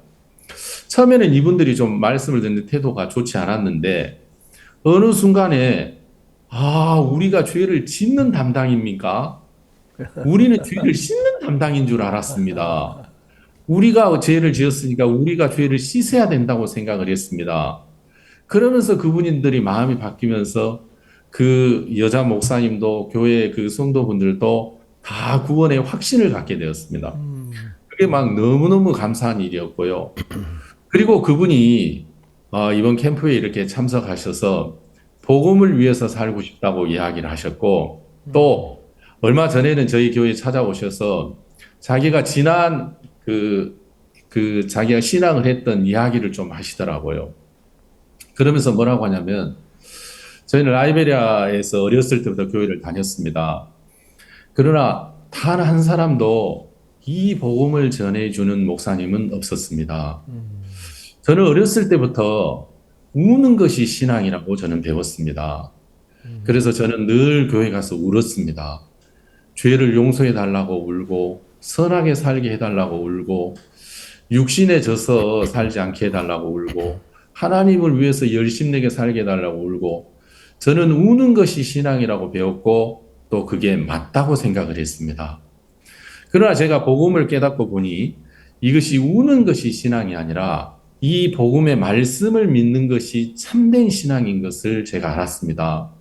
처음에는 이분들이 좀 말씀을 듣는 태도가 좋지 않았는데 어느 순간에 우리가 죄를 짓는 담당입니까? 우리는 죄를 씻는 담당인 줄 알았습니다. 우리가 죄를 지었으니까 우리가 죄를 씻어야 된다고 생각을 했습니다. 그러면서 그분들이 마음이 바뀌면서 그 여자 목사님도 교회 그 성도분들도 다 구원의 확신을 갖게 되었습니다. 그게 막 너무너무 감사한 일이었고요. 그리고 그분이 이번 캠프에 이렇게 참석하셔서 복음을 위해서 살고 싶다고 이야기를 하셨고 또 얼마 전에는 저희 교회에 찾아오셔서 자기가 지난 자기가 신앙을 했던 이야기를 좀 하시더라고요. 그러면서 뭐라고 하냐면 저희는 라이베리아에서 어렸을 때부터 교회를 다녔습니다. 그러나 단 한 사람도 이 복음을 전해주는 목사님은 없었습니다. 저는 어렸을 때부터 우는 것이 신앙이라고 저는 배웠습니다. 그래서 저는 늘 교회 가서 울었습니다. 죄를 용서해 달라고 울고 선하게 살게 해달라고 울고 육신에 져서 살지 않게 해달라고 울고 하나님을 위해서 열심내게 살게 해달라고 울고 저는 우는 것이 신앙이라고 배웠고 또 그게 맞다고 생각을 했습니다. 그러나 제가 복음을 깨닫고 보니 이것이 우는 것이 신앙이 아니라 이 복음의 말씀을 믿는 것이 참된 신앙인 것을 제가 알았습니다.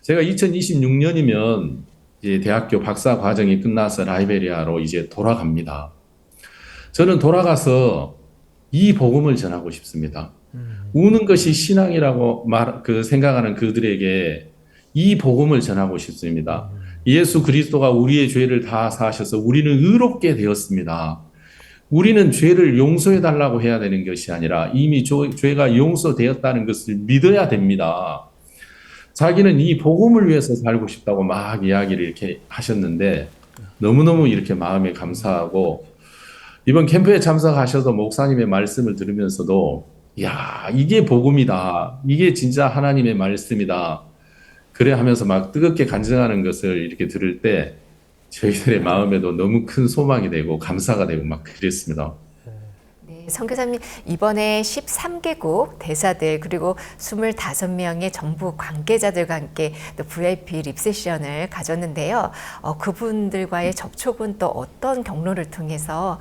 제가 2026년이면 이제 대학교 박사 과정이 끝나서 라이베리아로 이제 돌아갑니다. 저는 돌아가서 이 복음을 전하고 싶습니다. 우는 것이 신앙이라고 생각하는 그들에게 이 복음을 전하고 싶습니다. 예수 그리스도가 우리의 죄를 다 사하셔서 우리는 의롭게 되었습니다. 우리는 죄를 용서해 달라고 해야 되는 것이 아니라 이미 죄가 용서되었다는 것을 믿어야 됩니다. 자기는 이 복음을 위해서 살고 싶다고 막 이야기를 이렇게 하셨는데 너무너무 이렇게 마음에 감사하고 이번 캠프에 참석하셔서 목사님의 말씀을 들으면서도 야, 이게 복음이다. 이게 진짜 하나님의 말씀이다. 그래 하면서 막 뜨겁게 간증하는 것을 이렇게 들을 때 저희들의 마음에도 너무 큰 소망이 되고 감사가 되고 막 그랬습니다. 네, 선교사님 이번에 13개국 대사들 그리고 25명의 정부 관계자들과 함께 또 VIP 립세션을 가졌는데요. 그분들과의 접촉은 또 어떤 경로를 통해서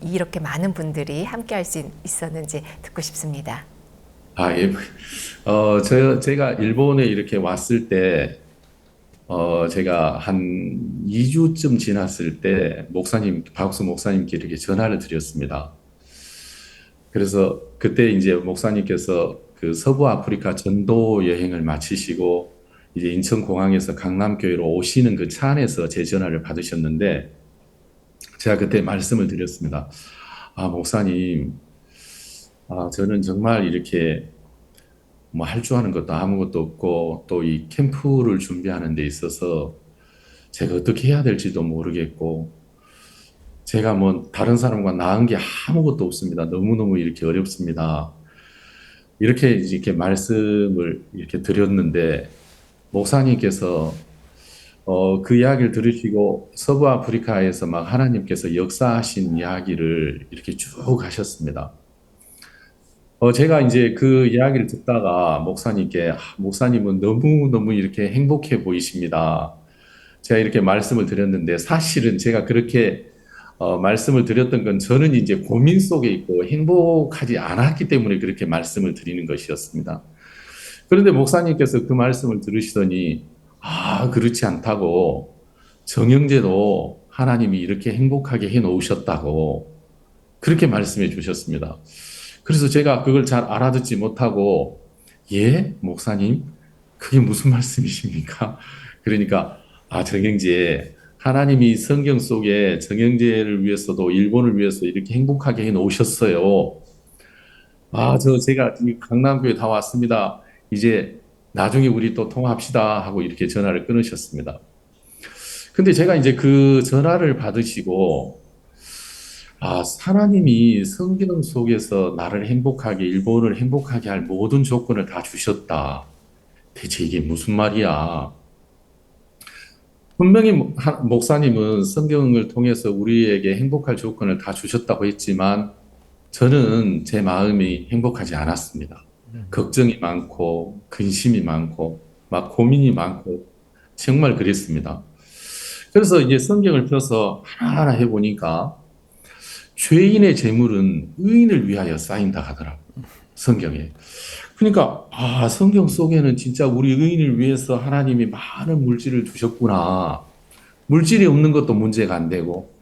이렇게 많은 분들이 함께 할 수 있었는지 듣고 싶습니다. 예. 제가 일본에 이렇게 왔을 때 제가 한 2주쯤 지났을 때 박옥수 목사님께 이렇게 전화를 드렸습니다. 그래서 그때 이제 목사님께서 그 서부 아프리카 전도 여행을 마치시고 이제 인천공항에서 강남교회로 오시는 그 차 안에서 제 전화를 받으셨는데 제가 그때 말씀을 드렸습니다. 목사님, 저는 정말 이렇게 뭐 할 줄 아는 것도 아무것도 없고 또 이 캠프를 준비하는 데 있어서 제가 어떻게 해야 될지도 모르겠고 제가 뭐 다른 사람과 나은 게 아무것도 없습니다. 너무너무 이렇게 어렵습니다. 이렇게 말씀을 이렇게 드렸는데 목사님께서 그 이야기를 들으시고 서부 아프리카에서 막 하나님께서 역사하신 이야기를 이렇게 쭉 하셨습니다. 제가 이제 그 이야기를 듣다가 목사님께 목사님은 너무너무 이렇게 행복해 보이십니다. 제가 이렇게 말씀을 드렸는데 사실은 제가 그렇게 말씀을 드렸던 건 저는 이제 고민 속에 있고 행복하지 않았기 때문에 그렇게 말씀을 드리는 것이었습니다. 그런데 목사님께서 그 말씀을 들으시더니 그렇지 않다고 정영재도 하나님이 이렇게 행복하게 해 놓으셨다고 그렇게 말씀해 주셨습니다. 그래서 제가 그걸 잘 알아듣지 못하고 예? 목사님? 그게 무슨 말씀이십니까? 그러니까 정영재 하나님이 성경 속에 정영재를 위해서도 일본을 위해서 이렇게 행복하게 해 놓으셨어요. 제가 강남교회 다 왔습니다. 이제 나중에 우리 또 통화합시다 하고 이렇게 전화를 끊으셨습니다. 근데 제가 이제 그 전화를 받으시고 하나님이 성경 속에서 나를 행복하게 일본을 행복하게 할 모든 조건을 다 주셨다. 대체 이게 무슨 말이야? 분명히 목사님은 성경을 통해서 우리에게 행복할 조건을 다 주셨다고 했지만 저는 제 마음이 행복하지 않았습니다. 걱정이 많고 근심이 많고 막 고민이 많고 정말 그랬습니다. 그래서 이제 성경을 펴서 하나하나 해보니까 죄인의 재물은 의인을 위하여 쌓인다 하더라고요. 성경에. 그러니까 성경 속에는 진짜 우리 의인을 위해서 하나님이 많은 물질을 주셨구나. 물질이 없는 것도 문제가 안 되고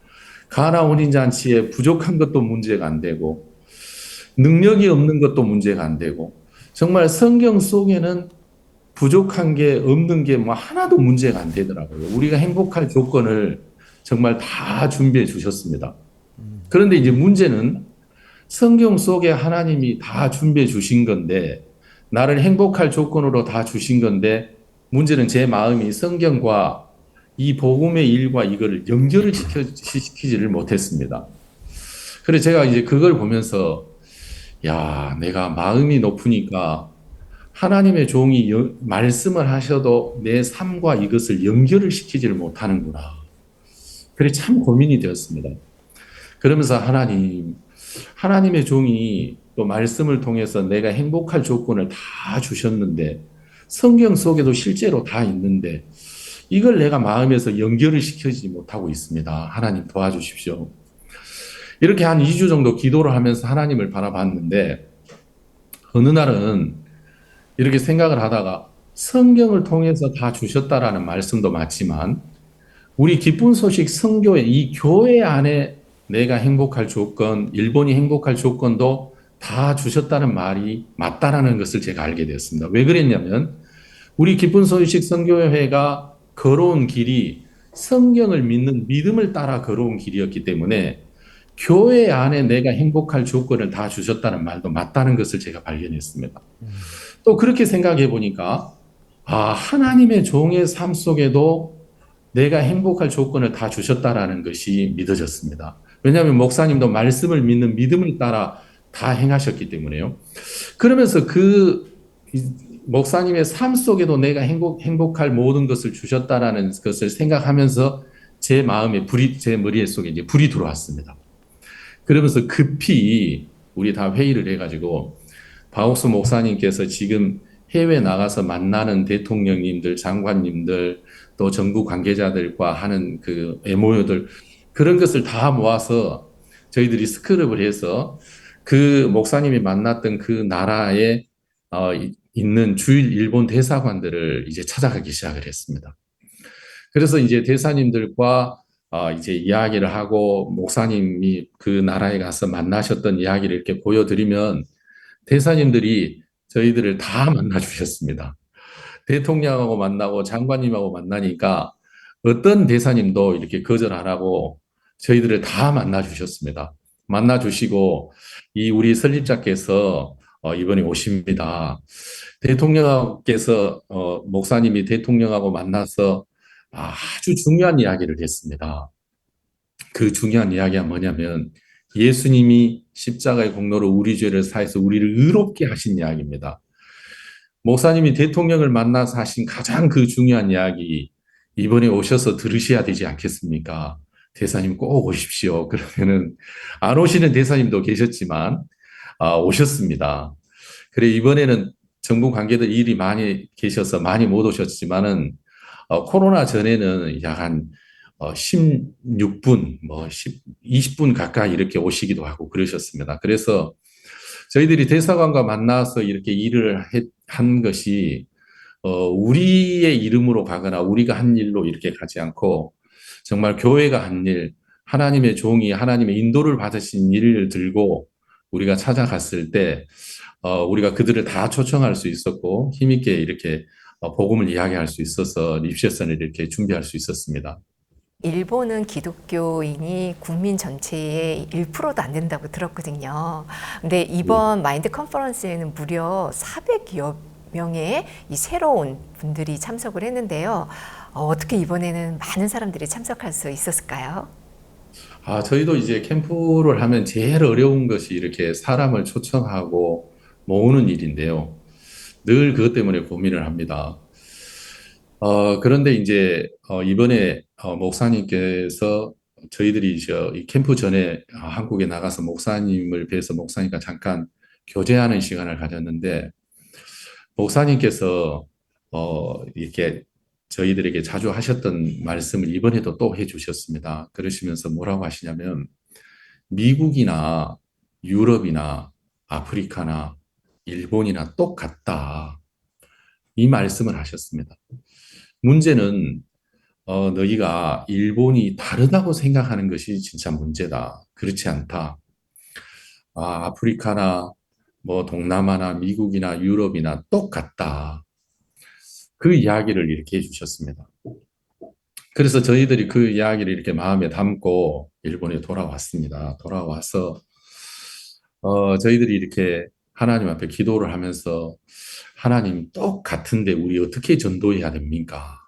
가나 혼인잔치에 부족한 것도 문제가 안 되고 능력이 없는 것도 문제가 안 되고 정말 성경 속에는 부족한 게 없는 게 뭐 하나도 문제가 안 되더라고요. 우리가 행복할 조건을 정말 다 준비해 주셨습니다. 그런데 이제 문제는 성경 속에 하나님이 다 준비해 주신 건데 나를 행복할 조건으로 다 주신 건데 문제는 제 마음이 성경과 이 복음의 일과 이거를 연결을 시키지를 못했습니다. 그래서 제가 이제 그걸 보면서 내가 마음이 높으니까 하나님의 종이 말씀을 하셔도 내 삶과 이것을 연결을 시키지를 못하는구나. 그래 참 고민이 되었습니다. 그러면서 하나님의 종이 또 말씀을 통해서 내가 행복할 조건을 다 주셨는데 성경 속에도 실제로 다 있는데 이걸 내가 마음에서 연결을 시키지 못하고 있습니다. 하나님 도와주십시오. 이렇게 한 2주 정도 기도를 하면서 하나님을 바라봤는데 어느 날은 이렇게 생각을 하다가 성경을 통해서 다 주셨다라는 말씀도 맞지만 우리 기쁜 소식 선교회 이 교회 안에 내가 행복할 조건, 일본이 행복할 조건도 다 주셨다는 말이 맞다라는 것을 제가 알게 되었습니다. 왜 그랬냐면 우리 기쁜 소식 선교회가 걸어온 길이 성경을 믿는 믿음을 따라 걸어온 길이었기 때문에 교회 안에 내가 행복할 조건을 다 주셨다는 말도 맞다는 것을 제가 발견했습니다. 또 그렇게 생각해 보니까 하나님의 종의 삶 속에도 내가 행복할 조건을 다 주셨다라는 것이 믿어졌습니다. 왜냐하면 목사님도 말씀을 믿는 믿음을 따라 다 행하셨기 때문에요. 그러면서 그 목사님의 삶 속에도 내가 행복할 모든 것을 주셨다라는 것을 생각하면서 제 마음에 제 머리 속에 이제 불이 들어왔습니다. 그러면서 급히 우리 다 회의를 해가지고 박옥수 목사님께서 지금 해외 나가서 만나는 대통령님들, 장관님들, 또 정부 관계자들과 하는 그 MOU들 그런 것을 다 모아서 저희들이 스크럽을 해서 그 목사님이 만났던 그 나라에 있는 주일 일본 대사관들을 이제 찾아가기 시작을 했습니다. 그래서 이제 대사님들과 이제 이야기를 하고 목사님이 그 나라에 가서 만나셨던 이야기를 이렇게 보여드리면 대사님들이 저희들을 다 만나 주셨습니다. 대통령하고 만나고 장관님하고 만나니까 어떤 대사님도 이렇게 거절 안 하고 저희들을 다 만나 주셨습니다. 만나 주시고 우리 설립자께서 이번에 오십니다. 대통령께서 목사님이 대통령하고 만나서 아주 중요한 이야기를 했습니다. 그 중요한 이야기가 뭐냐면 예수님이 십자가의 공로로 우리 죄를 사해서 우리를 의롭게 하신 이야기입니다. 목사님이 대통령을 만나서 하신 가장 그 중요한 이야기 이번에 오셔서 들으셔야 되지 않겠습니까? 대사님 꼭 오십시오. 그러면은 안 오시는 대사님도 계셨지만 오셨습니다. 그래 이번에는 정부 관계들 일이 많이 계셔서 많이 못 오셨지만은 코로나 전에는 약 한 16분, 20분 가까이 이렇게 오시기도 하고 그러셨습니다. 그래서 저희들이 대사관과 만나서 이렇게 일을 한 것이 우리의 이름으로 가거나 우리가 한 일로 이렇게 가지 않고 정말 교회가 한 일, 하나님의 종이 하나님의 인도를 받으신 일을 들고 우리가 찾아갔을 때 우리가 그들을 다 초청할 수 있었고 힘있게 이렇게 복음을 이야기할 수 있어서 립세션을 이렇게 준비할 수 있었습니다. 일본은 기독교인이 국민 전체의 1%도 안 된다고 들었거든요. 근데 이번 마인드 컨퍼런스에는 무려 400여 명의 이 새로운 분들이 참석을 했는데요. 어떻게 이번에는 많은 사람들이 참석할 수 있었을까요? 저희도 이제 캠프를 하면 제일 어려운 것이 이렇게 사람을 초청하고 모으는 일인데요. 늘 그것 때문에 고민을 합니다. 그런데 이제 이번에 목사님께서 저희들이 이 캠프 전에 한국에 나가서 목사님을 뵈서 목사님과 잠깐 교제하는 시간을 가졌는데 목사님께서 이렇게 저희들에게 자주 하셨던 말씀을 이번에도 또 해주셨습니다. 그러시면서 뭐라고 하시냐면 미국이나 유럽이나 아프리카나 일본이나 똑같다. 이 말씀을 하셨습니다. 문제는 너희가 일본이 다르다고 생각하는 것이 진짜 문제다. 그렇지 않다. 아프리카나 동남아나 미국이나 유럽이나 똑같다. 그 이야기를 이렇게 해주셨습니다. 그래서 저희들이 그 이야기를 이렇게 마음에 담고 일본에 돌아왔습니다. 돌아와서 저희들이 이렇게 하나님 앞에 기도를 하면서 하나님 똑같은데 우리 어떻게 전도해야 됩니까?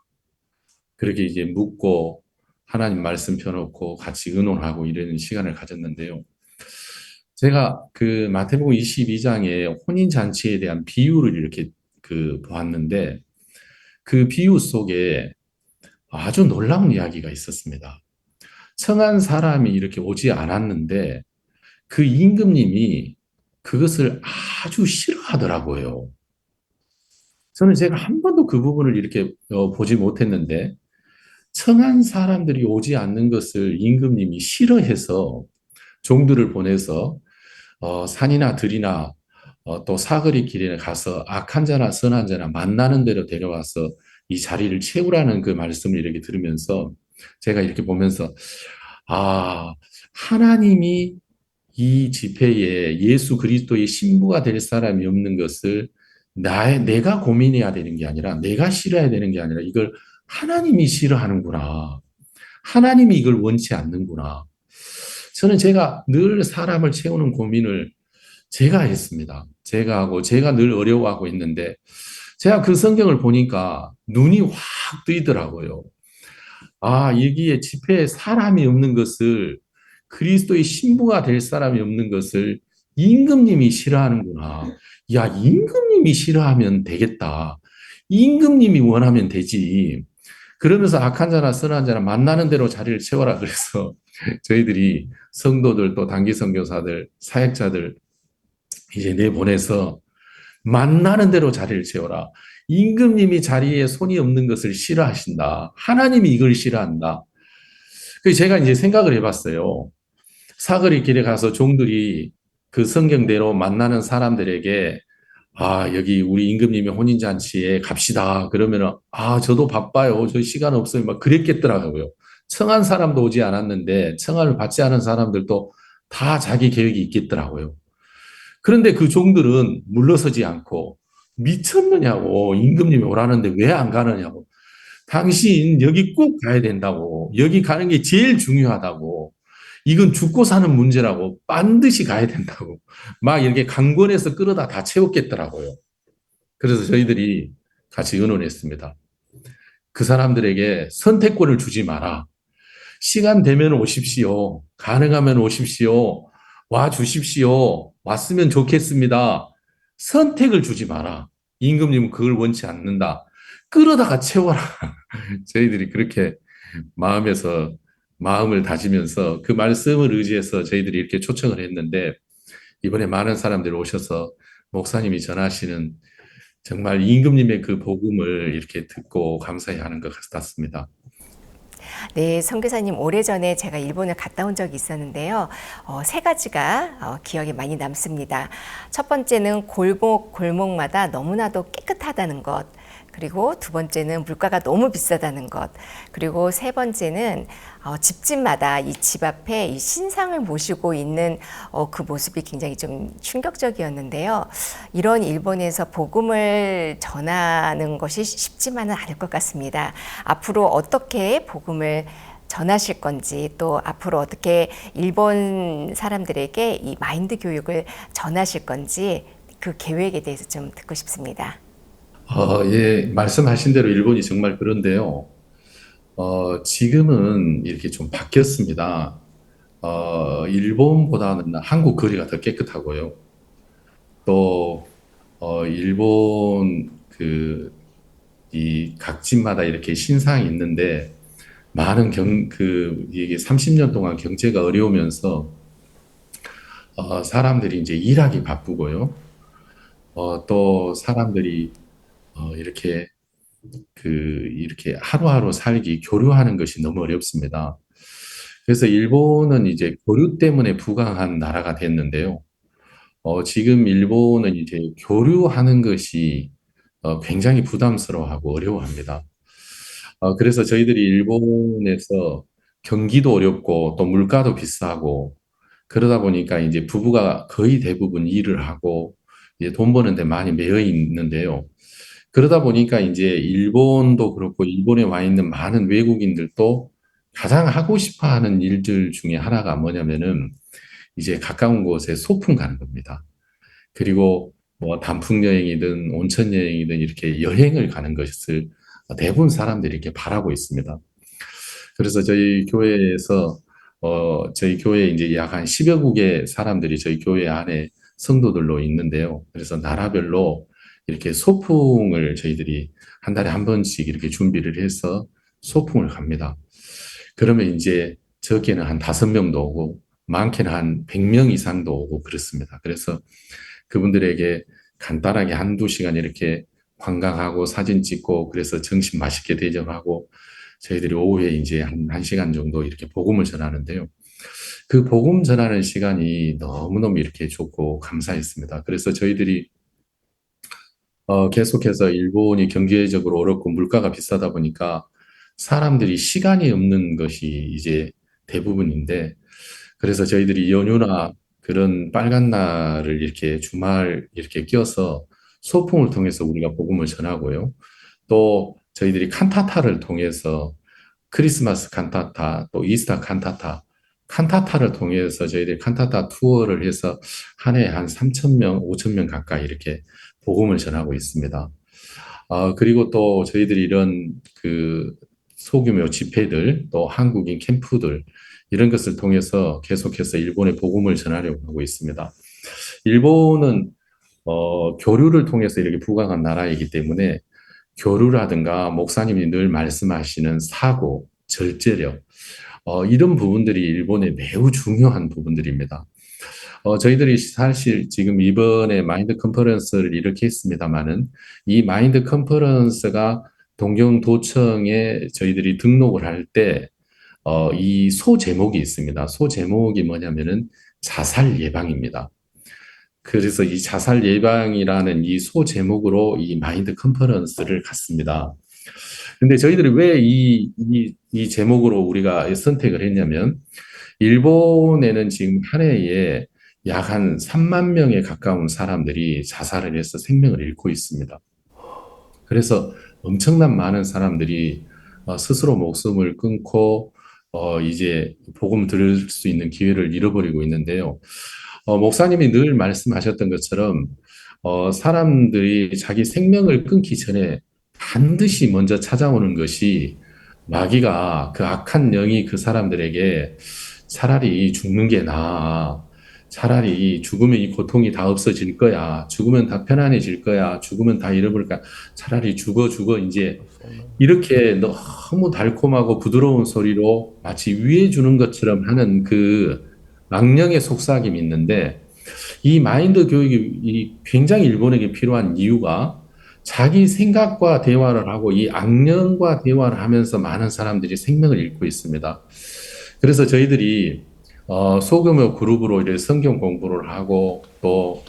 그렇게 이제 묻고 하나님 말씀 펴놓고 같이 의논하고 이런 시간을 가졌는데요. 제가 그 마태복음 22장에 혼인잔치에 대한 비유를 이렇게 보았는데 그 비유 속에 아주 놀라운 이야기가 있었습니다. 청한 사람이 이렇게 오지 않았는데 그 임금님이 그것을 아주 싫어하더라고요. 저는 제가 한 번도 그 부분을 이렇게 보지 못했는데 청한 사람들이 오지 않는 것을 임금님이 싫어해서 종들을 보내서 산이나 들이나 또 사거리 길에 가서 악한 자나 선한 자나 만나는 대로 데려와서 이 자리를 채우라는 그 말씀을 이렇게 들으면서 제가 이렇게 보면서 하나님이 이 집회에 예수 그리스도의 신부가 될 사람이 없는 것을 내가 고민해야 되는 게 아니라 내가 싫어야 되는 게 아니라 이걸 하나님이 싫어하는구나. 하나님이 이걸 원치 않는구나. 저는 제가 늘 사람을 채우는 고민을 제가 했습니다. 제가 하고 제가 늘 어려워하고 있는데 제가 그 성경을 보니까 눈이 확 뜨이더라고요. 여기에 집회에 사람이 없는 것을 그리스도의 신부가 될 사람이 없는 것을 임금님이 싫어하는구나. 야, 임금님이 싫어하면 되겠다. 임금님이 원하면 되지. 그러면서 악한 자나 선한 자나 만나는 대로 자리를 채워라. 그래서 저희들이 성도들 또 단기 선교사들, 사역자들 이제 내보내서 만나는 대로 자리를 채워라. 임금님이 자리에 손이 없는 것을 싫어하신다. 하나님이 이걸 싫어한다. 그래서 제가 이제 생각을 해봤어요. 사거리 길에 가서 종들이 그 성경대로 만나는 사람들에게 여기 우리 임금님의 혼인잔치에 갑시다. 그러면은 저도 바빠요. 저 시간 없어요. 막 그랬겠더라고요. 청한 사람도 오지 않았는데 청함을 받지 않은 사람들도 다 자기 계획이 있겠더라고요. 그런데 그 종들은 물러서지 않고 미쳤느냐고 임금님이 오라는데 왜 안 가느냐고 당신 여기 꼭 가야 된다고 여기 가는 게 제일 중요하다고 이건 죽고 사는 문제라고 반드시 가야 된다고 막 이렇게 강권해서 끌어다 다 채웠겠더라고요. 그래서 저희들이 같이 의논했습니다. 그 사람들에게 선택권을 주지 마라. 시간 되면 오십시오. 가능하면 오십시오. 와 주십시오. 왔으면 좋겠습니다. 선택을 주지 마라. 임금님은 그걸 원치 않는다. 끌어다가 채워라. 저희들이 그렇게 마음을 다지면서 그 말씀을 의지해서 저희들이 이렇게 초청을 했는데 이번에 많은 사람들이 오셔서 목사님이 전하시는 정말 임금님의 그 복음을 이렇게 듣고 감사히 하는 것 같습니다. 네, 선교사님 오래전에 제가 일본을 갔다 온 적이 있었는데요. 세 가지가 기억에 많이 남습니다. 첫 번째는 골목마다 너무나도 깨끗하다는 것. 그리고 두 번째는 물가가 너무 비싸다는 것. 그리고 세 번째는 집집마다 이 집 앞에 이 신상을 모시고 있는 그 모습이 굉장히 좀 충격적이었는데요. 이런 일본에서 복음을 전하는 것이 쉽지만은 않을 것 같습니다. 앞으로 어떻게 복음을 전하실 건지 또 앞으로 어떻게 일본 사람들에게 이 마인드 교육을 전하실 건지 그 계획에 대해서 좀 듣고 싶습니다. 예, 말씀하신 대로 일본이 정말 그런데요. 지금은 이렇게 좀 바뀌었습니다. 일본보다는 한국 거리가 더 깨끗하고요. 또, 일본 이 각 집마다 이렇게 신상이 있는데, 많은 이게 30년 동안 경제가 어려우면서, 사람들이 이제 일하기 바쁘고요. 또 사람들이 이렇게 하루하루 살기, 교류하는 것이 너무 어렵습니다. 그래서 일본은 이제 교류 때문에 부강한 나라가 됐는데요. 지금 일본은 이제 교류하는 것이 굉장히 부담스러워하고 어려워합니다. 그래서 저희들이 일본에서 경기도 어렵고 또 물가도 비싸고 그러다 보니까 이제 부부가 거의 대부분 일을 하고 이제 돈 버는데 많이 매여 있는데요. 그러다 보니까 이제 일본도 그렇고 일본에 와 있는 많은 외국인들도 가장 하고 싶어 하는 일들 중에 하나가 뭐냐면은 이제 가까운 곳에 소풍 가는 겁니다. 그리고 뭐 단풍 여행이든 온천 여행이든 이렇게 여행을 가는 것을 대부분 사람들이 이렇게 바라고 있습니다. 그래서 저희 교회에서 저희 교회에 이제 약 한 10여 국의 사람들이 저희 교회 안에 성도들로 있는데요. 그래서 나라별로 이렇게 소풍을 저희들이 한 달에 한 번씩 이렇게 준비를 해서 소풍을 갑니다. 그러면 이제 적게는 한 5명도 오고 많게는 한 100명 이상도 오고 그렇습니다. 그래서 그분들에게 간단하게 한두 시간 이렇게 관광하고 사진 찍고 그래서 점심 맛있게 대접하고 저희들이 오후에 이제 한 1시간 정도 이렇게 복음을 전하는데요. 그 복음 전하는 시간이 너무너무 이렇게 좋고 감사했습니다. 그래서 저희들이 계속해서 일본이 경제적으로 어렵고 물가가 비싸다 보니까 사람들이 시간이 없는 것이 이제 대부분인데, 그래서 저희들이 연휴나 그런 빨간 날을 이렇게 주말 이렇게 껴서 소풍을 통해서 우리가 복음을 전하고요. 또 저희들이 칸타타를 통해서 크리스마스 칸타타, 또 이스터 칸타타를 통해서 저희들이 칸타타 투어를 해서 한 해에 한 3,000명, 5,000명 가까이 이렇게 복음을 전하고 있습니다. 그리고 또 저희들이 이런 그 소규모 집회들, 또 한국인 캠프들, 이런 것을 통해서 계속해서 일본의 복음을 전하려고 하고 있습니다. 일본은 교류를 통해서 이렇게 부강한 나라이기 때문에 교류라든가 목사님이 늘 말씀하시는 사고, 절제력, 이런 부분들이 일본에 매우 중요한 부분들입니다. 저희들이 사실 지금 이번에 마인드 컨퍼런스를 이렇게 했습니다만은, 이 마인드 컨퍼런스가 동경도청에 저희들이 등록을 할 때, 이 소제목이 있습니다. 소제목이 뭐냐면은 자살 예방입니다. 그래서 이 자살 예방이라는 이 소제목으로 이 마인드 컨퍼런스를 갔습니다. 근데 저희들이 왜 이 제목으로 우리가 선택을 했냐면, 일본에는 지금 한 해에 약 한 3만 명에 가까운 사람들이 자살을 해서 생명을 잃고 있습니다. 그래서 엄청난 많은 사람들이 스스로 목숨을 끊고 이제 복음 들을 수 있는 기회를 잃어버리고 있는데요. 목사님이 늘 말씀하셨던 것처럼 사람들이 자기 생명을 끊기 전에 반드시 먼저 찾아오는 것이, 마귀가, 그 악한 영이 그 사람들에게 차라리 죽는 게 나아, 차라리 죽으면 이 고통이 다 없어질 거야, 죽으면 다 편안해질 거야, 죽으면 다 잃어버릴 거야, 차라리 죽어 이제 이렇게 너무 달콤하고 부드러운 소리로 마치 위해 주는 것처럼 하는 그 악령의 속삭임이 있는데, 이 마인드 교육이 굉장히 일본에게 필요한 이유가, 자기 생각과 대화를 하고 이 악령과 대화를 하면서 많은 사람들이 생명을 잃고 있습니다. 그래서 저희들이 소규모 그룹으로 이렇게 성경 공부를 하고 또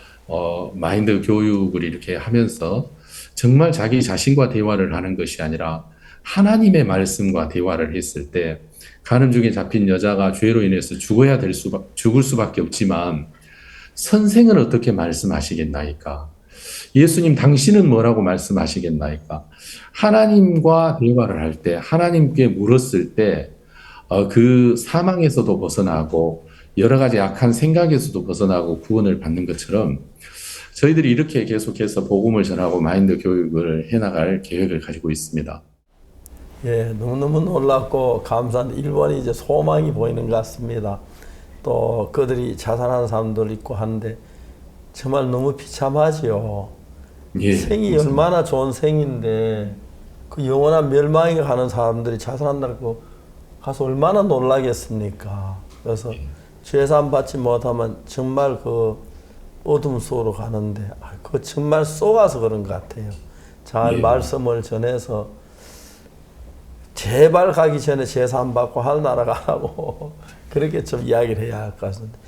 마인드 교육을 이렇게 하면서 정말 자기 자신과 대화를 하는 것이 아니라 하나님의 말씀과 대화를 했을 때, 가늠 중에 잡힌 여자가 죄로 인해서 죽을 수밖에 없지만 선생은 어떻게 말씀하시겠나이까? 예수님 당신은 뭐라고 말씀하시겠나이까? 하나님과 대화를 할 때, 하나님께 물었을 때 그 사망에서도 벗어나고 여러 가지 악한 생각에서도 벗어나고 구원을 받는 것처럼, 저희들이 이렇게 계속해서 복음을 전하고 마인드 교육을 해나갈 계획을 가지고 있습니다. 예, 너무너무 놀랍고 감사한, 일본이 이제 소망이 보이는 것 같습니다. 또 그들이 자살하는 사람들 있고 하는데 정말 너무 비참하지요. 예, 생이 맞습니다. 얼마나 좋은 생인데 그 영원한 멸망에 가는 사람들이 자살한다고 가서 얼마나 놀라겠습니까? 그래서 죄산 받지 못하면 정말 그 어둠 속으로 가는데, 그거 정말 쏘가서 그런 것 같아요. 잘 예. 말씀을 전해서 제발 가기 전에 재산 받고 하늘나라 가라고 그렇게 좀 이야기를 해야 할 것 같습니다.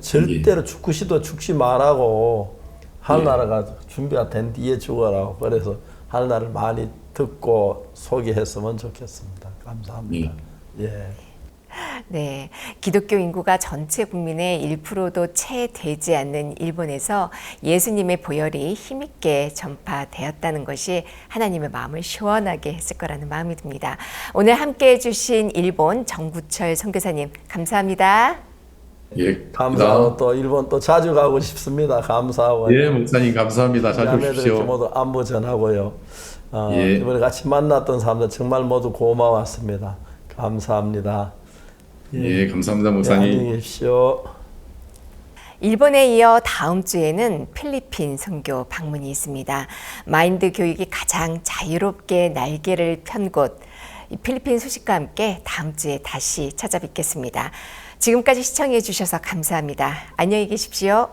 절대로 죽고 싶어도 죽지 말라고, 하늘나라가 준비가 된 뒤에 죽어라고, 그래서 하늘나라를 많이 듣고 소개했으면 좋겠습니다. 감사합니다. 예. 네, 기독교 인구가 전체 국민의 1%도 채 되지 않는 일본에서 예수님의 보혈이 힘있게 전파되었다는 것이 하나님의 마음을 시원하게 했을 거라는 마음이 듭니다. 오늘 함께해 주신 일본 정구철 선교사님 감사합니다. 예, 감사하고 또 일본 또 자주 가고 싶습니다. 감사하고. 예, 목사님 감사합니다. 자주 오십시오. 모두 안부 전하고요. 예. 이번에 같이 만났던 사람들 정말 모두 고마웠습니다. 감사합니다. 예, 감사합니다, 목사님. 네, 안녕히 계십시오. 일본에 이어 다음 주에는 필리핀 선교 방문이 있습니다. 마인드 교육이 가장 자유롭게 날개를 편 곳, 필리핀 소식과 함께 다음 주에 다시 찾아뵙겠습니다. 지금까지 시청해 주셔서 감사합니다. 안녕히 계십시오.